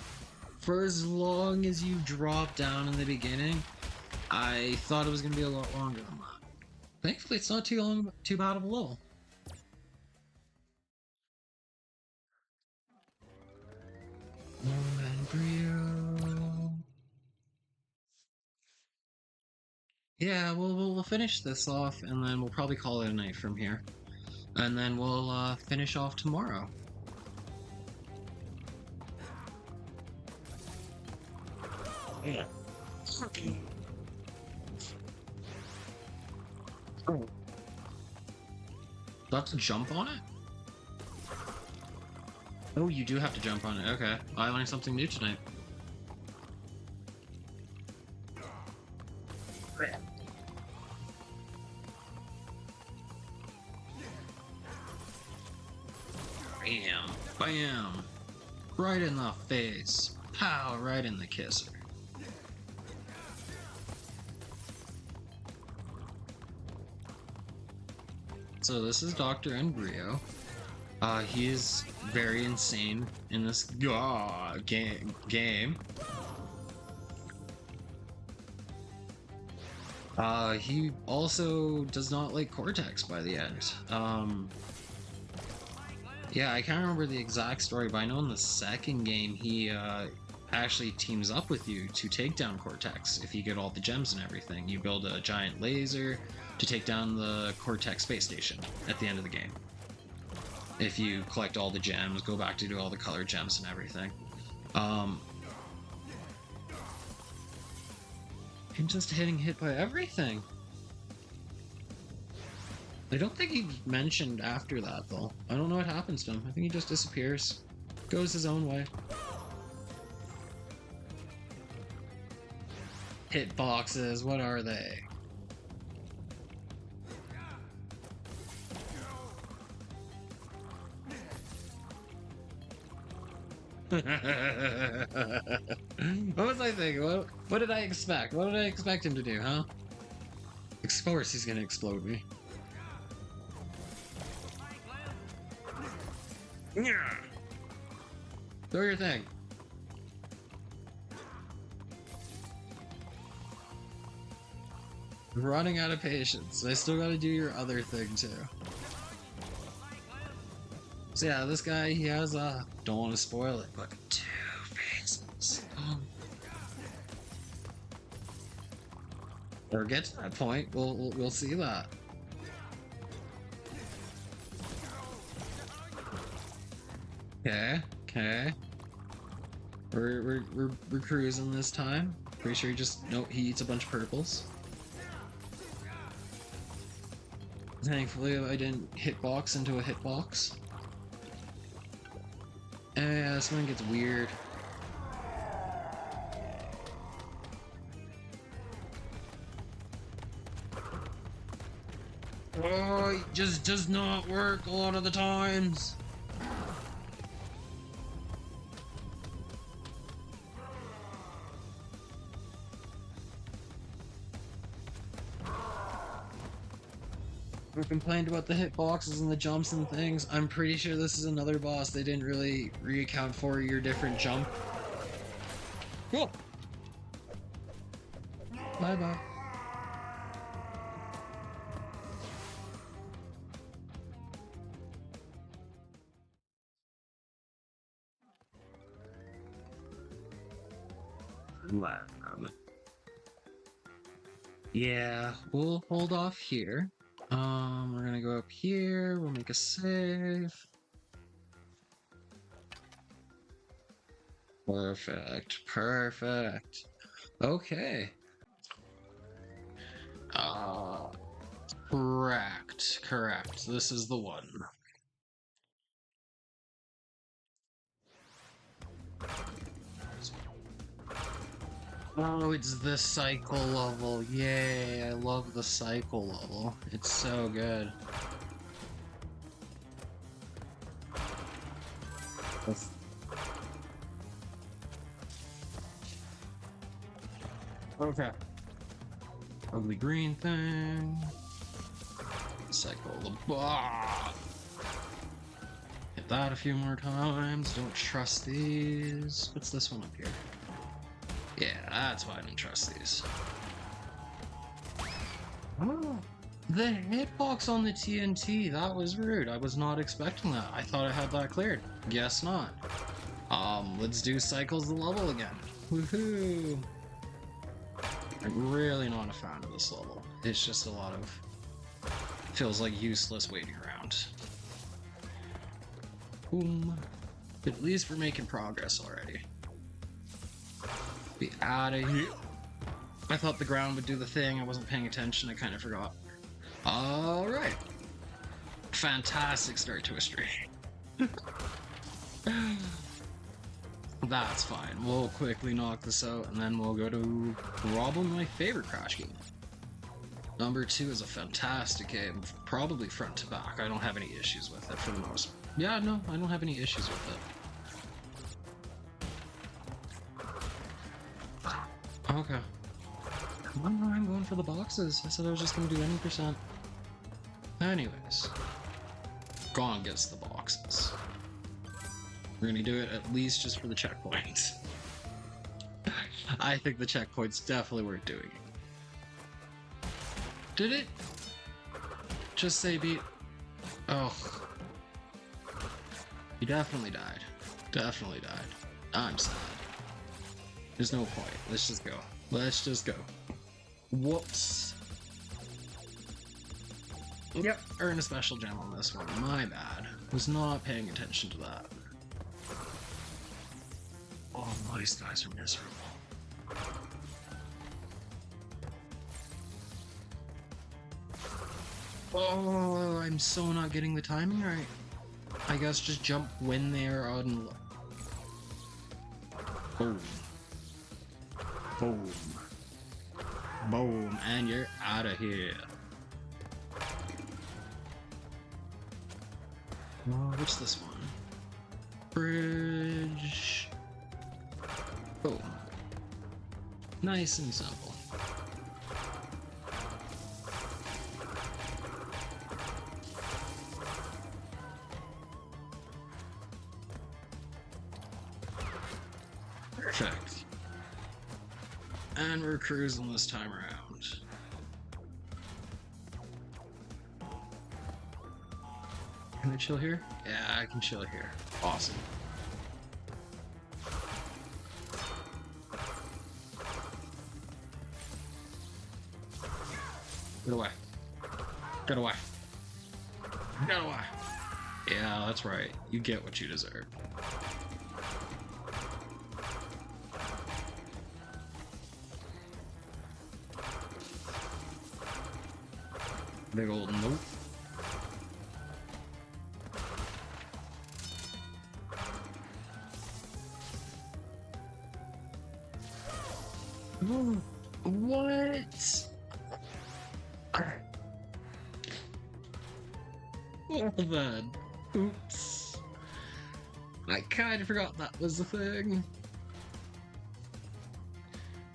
for as long as you drop down in the beginning, I thought it was going to be a lot longer than that. Thankfully, it's not too bad of a level. Yeah, we'll finish this off, and then we'll probably call it a night from here. And then we'll finish off tomorrow. Yeah. Oh. Do I have to jump on it? Oh, you do have to jump on it. Okay. I learned something new tonight. Bam! Bam! Right in the face. Pow, right in the kisser. So this is Dr. Embryo. He's very insane in this game. He also does not like Cortex by the end. Yeah, I can't remember the exact story, but I know in the second game he actually teams up with you to take down Cortex. If you get all the gems and everything, you build a giant laser to take down the Cortex space station at the end of the game. If you collect all the gems, go back to do all the colored gems and everything. I'm just getting hit by everything. I don't think he mentioned after that, though. I don't know what happens to him. I think he just disappears. Goes his own way. Hitboxes, what are they? What was I thinking? What did I expect? What did I expect him to do, huh? Of course he's gonna explode me. Do your thing. I'm running out of patience. I still gotta do your other thing too. So yeah, this guy, he has don't want to spoil it, but 2 faces. Or get to that point, we'll see that. Okay. We're cruising this time. Pretty sure he eats a bunch of purples. Thankfully, I didn't hitbox into a hitbox. Yeah, this one gets weird. Oh, it just does not work a lot of the times. We complained about the hitboxes and the jumps and things. I'm pretty sure this is another boss they didn't really reaccount for your different jump. Cool. Bye bye. Yeah, we'll hold off here. We're gonna go up here, we'll make a save. Perfect. Okay. Correct. This is the one. Oh, it's the cycle level. Yay, I love the cycle level. It's so good. Okay. Ugly green thing. Cycle the bar. Hit that a few more times. Don't trust these. What's this one up here? Yeah, that's why I don't trust these. Oh, the hitbox on the TNT, that was rude. I was not expecting that. I thought I had that cleared. Guess not. Let's do cycles the level again. Woohoo! I'm really not a fan of this level. It's just a lot of... feels like useless waiting around. Boom. At least we're making progress already. Be out of here. I thought the ground would do the thing. I wasn't paying attention. I kind of forgot. Alright. Fantastic start to a stream. That's fine. We'll quickly knock this out and then we'll go to probably my favorite Crash game. Number 2 is a fantastic game. Probably front to back. I don't have any issues with it for the most. Yeah, no, I don't have any issues with it. Okay. Come on, I'm going for the boxes. I said I was just gonna do 90%. Anyways. Gone gets the boxes. We're gonna do it at least just for the checkpoints. I think the checkpoints definitely worth doing it. Did it? Just say beat. Oh. You definitely died. Definitely died. I'm sad. There's no point. Let's just go. Let's just go. Whoops. Yep, earn a special gem on this one. My bad. Was not paying attention to that. Oh, these guys are miserable. Oh, I'm so not getting the timing right. I guess just jump when they're on. Boom. Boom. Boom. And you're out of here. Oh, what's this one? Bridge. Boom. Nice and simple. Perfect. And we're cruising this time around. Can I chill here? Yeah, I can chill here. Awesome. Get away. Get away. Get away. Yeah, that's right. You get what you deserve. Big old nope. What? Well then. Oops. I kinda forgot that was the thing.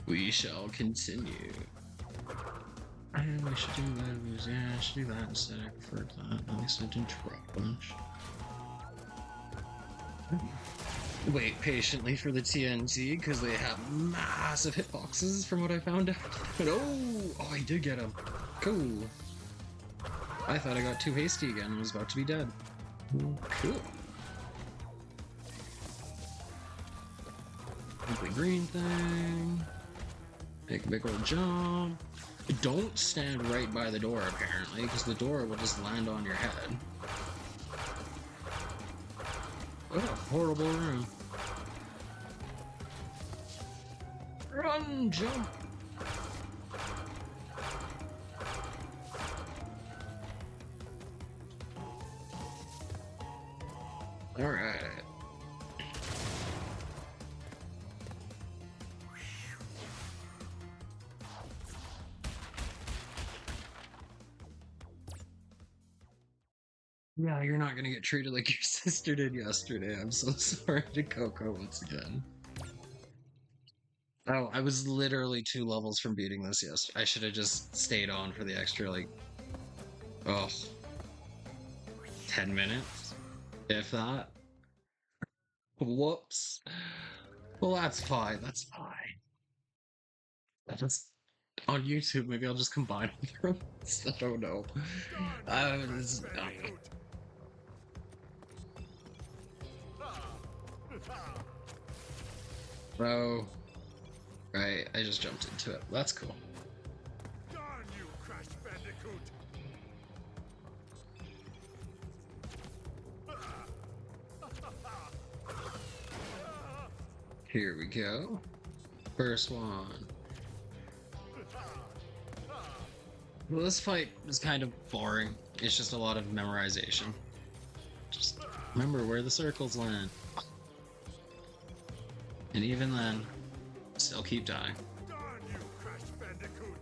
We shall continue. And we should do that. Yeah, I should do that instead. I preferred that. At least I didn't drop a bunch. Wait patiently for the TNT because they have massive hitboxes from what I found out. But oh, I did get him. Cool. I thought I got too hasty again and was about to be dead. Cool. The green thing. Make a big old jump. Don't stand right by the door apparently, because the door will just land on your head. What a horrible room. Run, jump! Alright. Yeah, you're not gonna get treated like your sister did yesterday. I'm so sorry to Coco once again. Oh, I was literally 2 levels from beating this yesterday. I should have just stayed on for the extra, like, oh, 10 minutes? If that. Whoops. Well, that's fine. That's fine. I just on YouTube, maybe I'll just combine them. I don't know. Bro. Right, I just jumped into it. That's cool. Darn you, Crash Bandicoot! Here we go. First one. Well, this fight is kind of boring. It's just a lot of memorization. Just remember where the circles land. And even then, still keep dying. Darn you, Crash Bandicoot!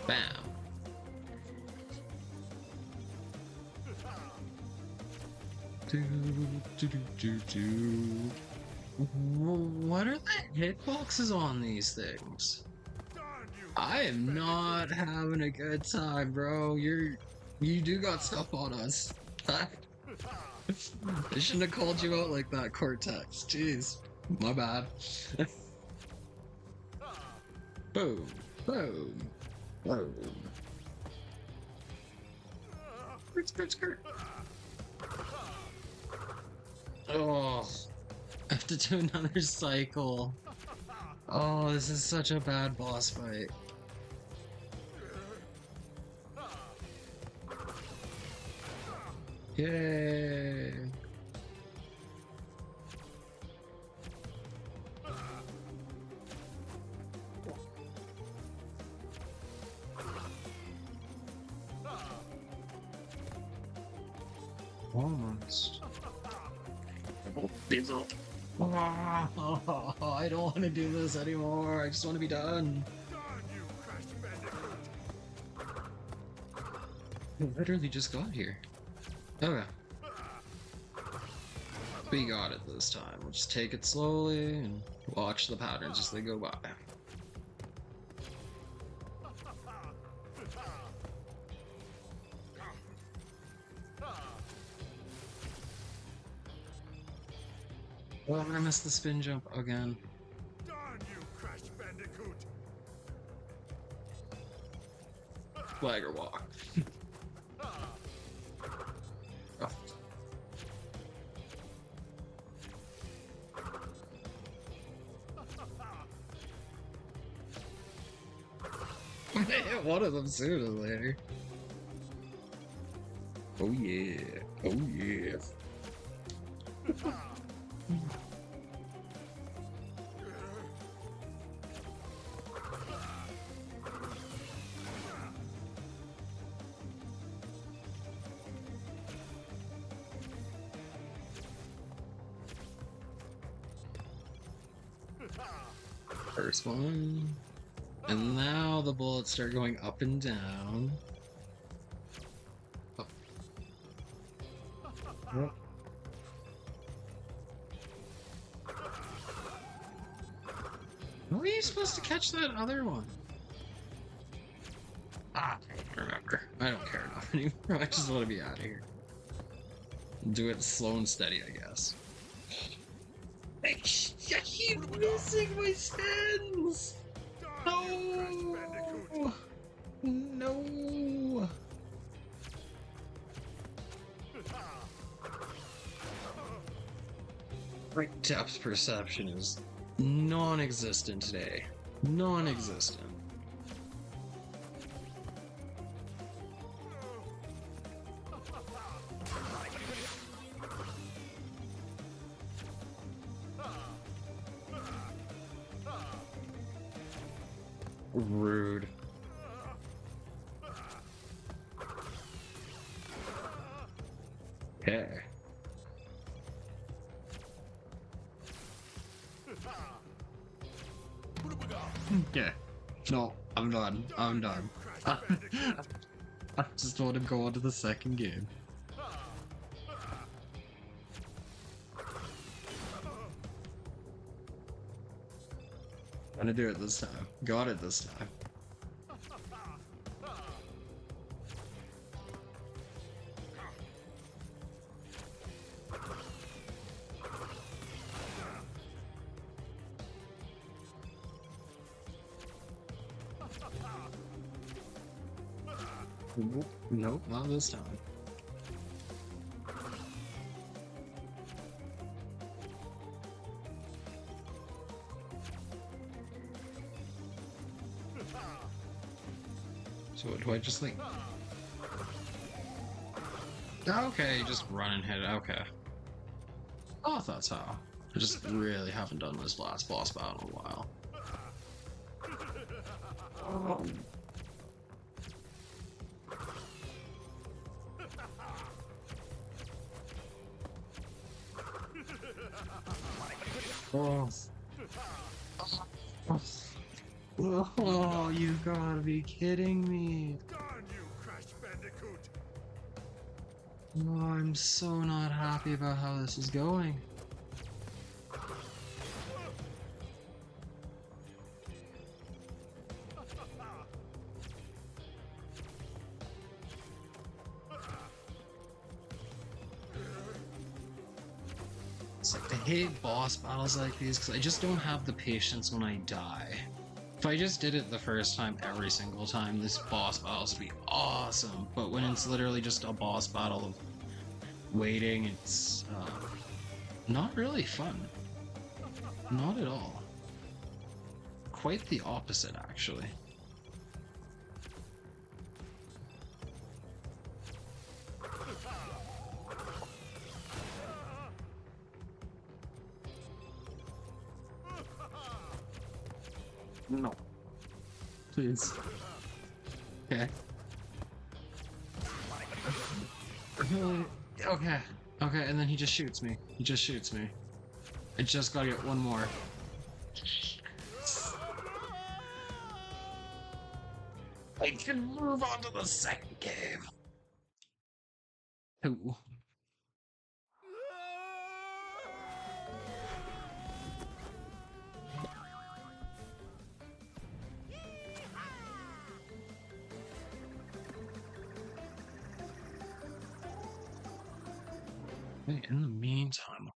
Bam. What are the hitboxes on these things? Darn you! I am not having a good time, bro. You do got stuff on us. I shouldn't have called you out like that, Cortex. Jeez. My bad. Boom. Boom. Boom. Skirt, skirt, skirt. Oh. I have to do another cycle. Oh, this is such a bad boss fight. Yay! Almost. Oh, I don't want to do this anymore. I just want to be done. Darn you, Crash Bandicoot! I literally just got here. Okay. We got it this time. We'll just take it slowly and watch the patterns as they go by. Oh, I missed the spin jump again. Darn you, Crash Bandicoot! Flagger walk. Oh. Hit one of them sooner or later. Oh yeah. Oh yeah. First one. And now the bullets start going up and down. Oh. Oh. How are you supposed to catch that other one? Ah, I don't remember. I don't care enough anymore. I just want to be out of here. Do it slow and steady, I guess. I keep missing my spins! No! No! My depth perception is non-existent today. Non-existent. Rude. Okay. Yeah. No, I'm done. I'm done. I just want to go on to the second game. Gonna do it this time. Got it this time. Nope, not this time. So what do I just like? Okay, just run and hit it. Okay. Oh, that's how. I just really haven't done this last boss battle in a while. Oh. Oh, you gotta be kidding me. Darn you, Crash Bandicoot! Oh, I'm so not happy about how this is going. It's like I hate boss battles like these because I just don't have the patience when I die. If I just did it the first time every single time, this boss battles would be awesome. But when it's literally just a boss battle of waiting, it's not really fun. Not at all. Quite the opposite, actually. No. Please. Okay. Okay. Okay, and then he just shoots me. He just shoots me. I just gotta get one more. I can move on to the second game. Ooh. In the meantime,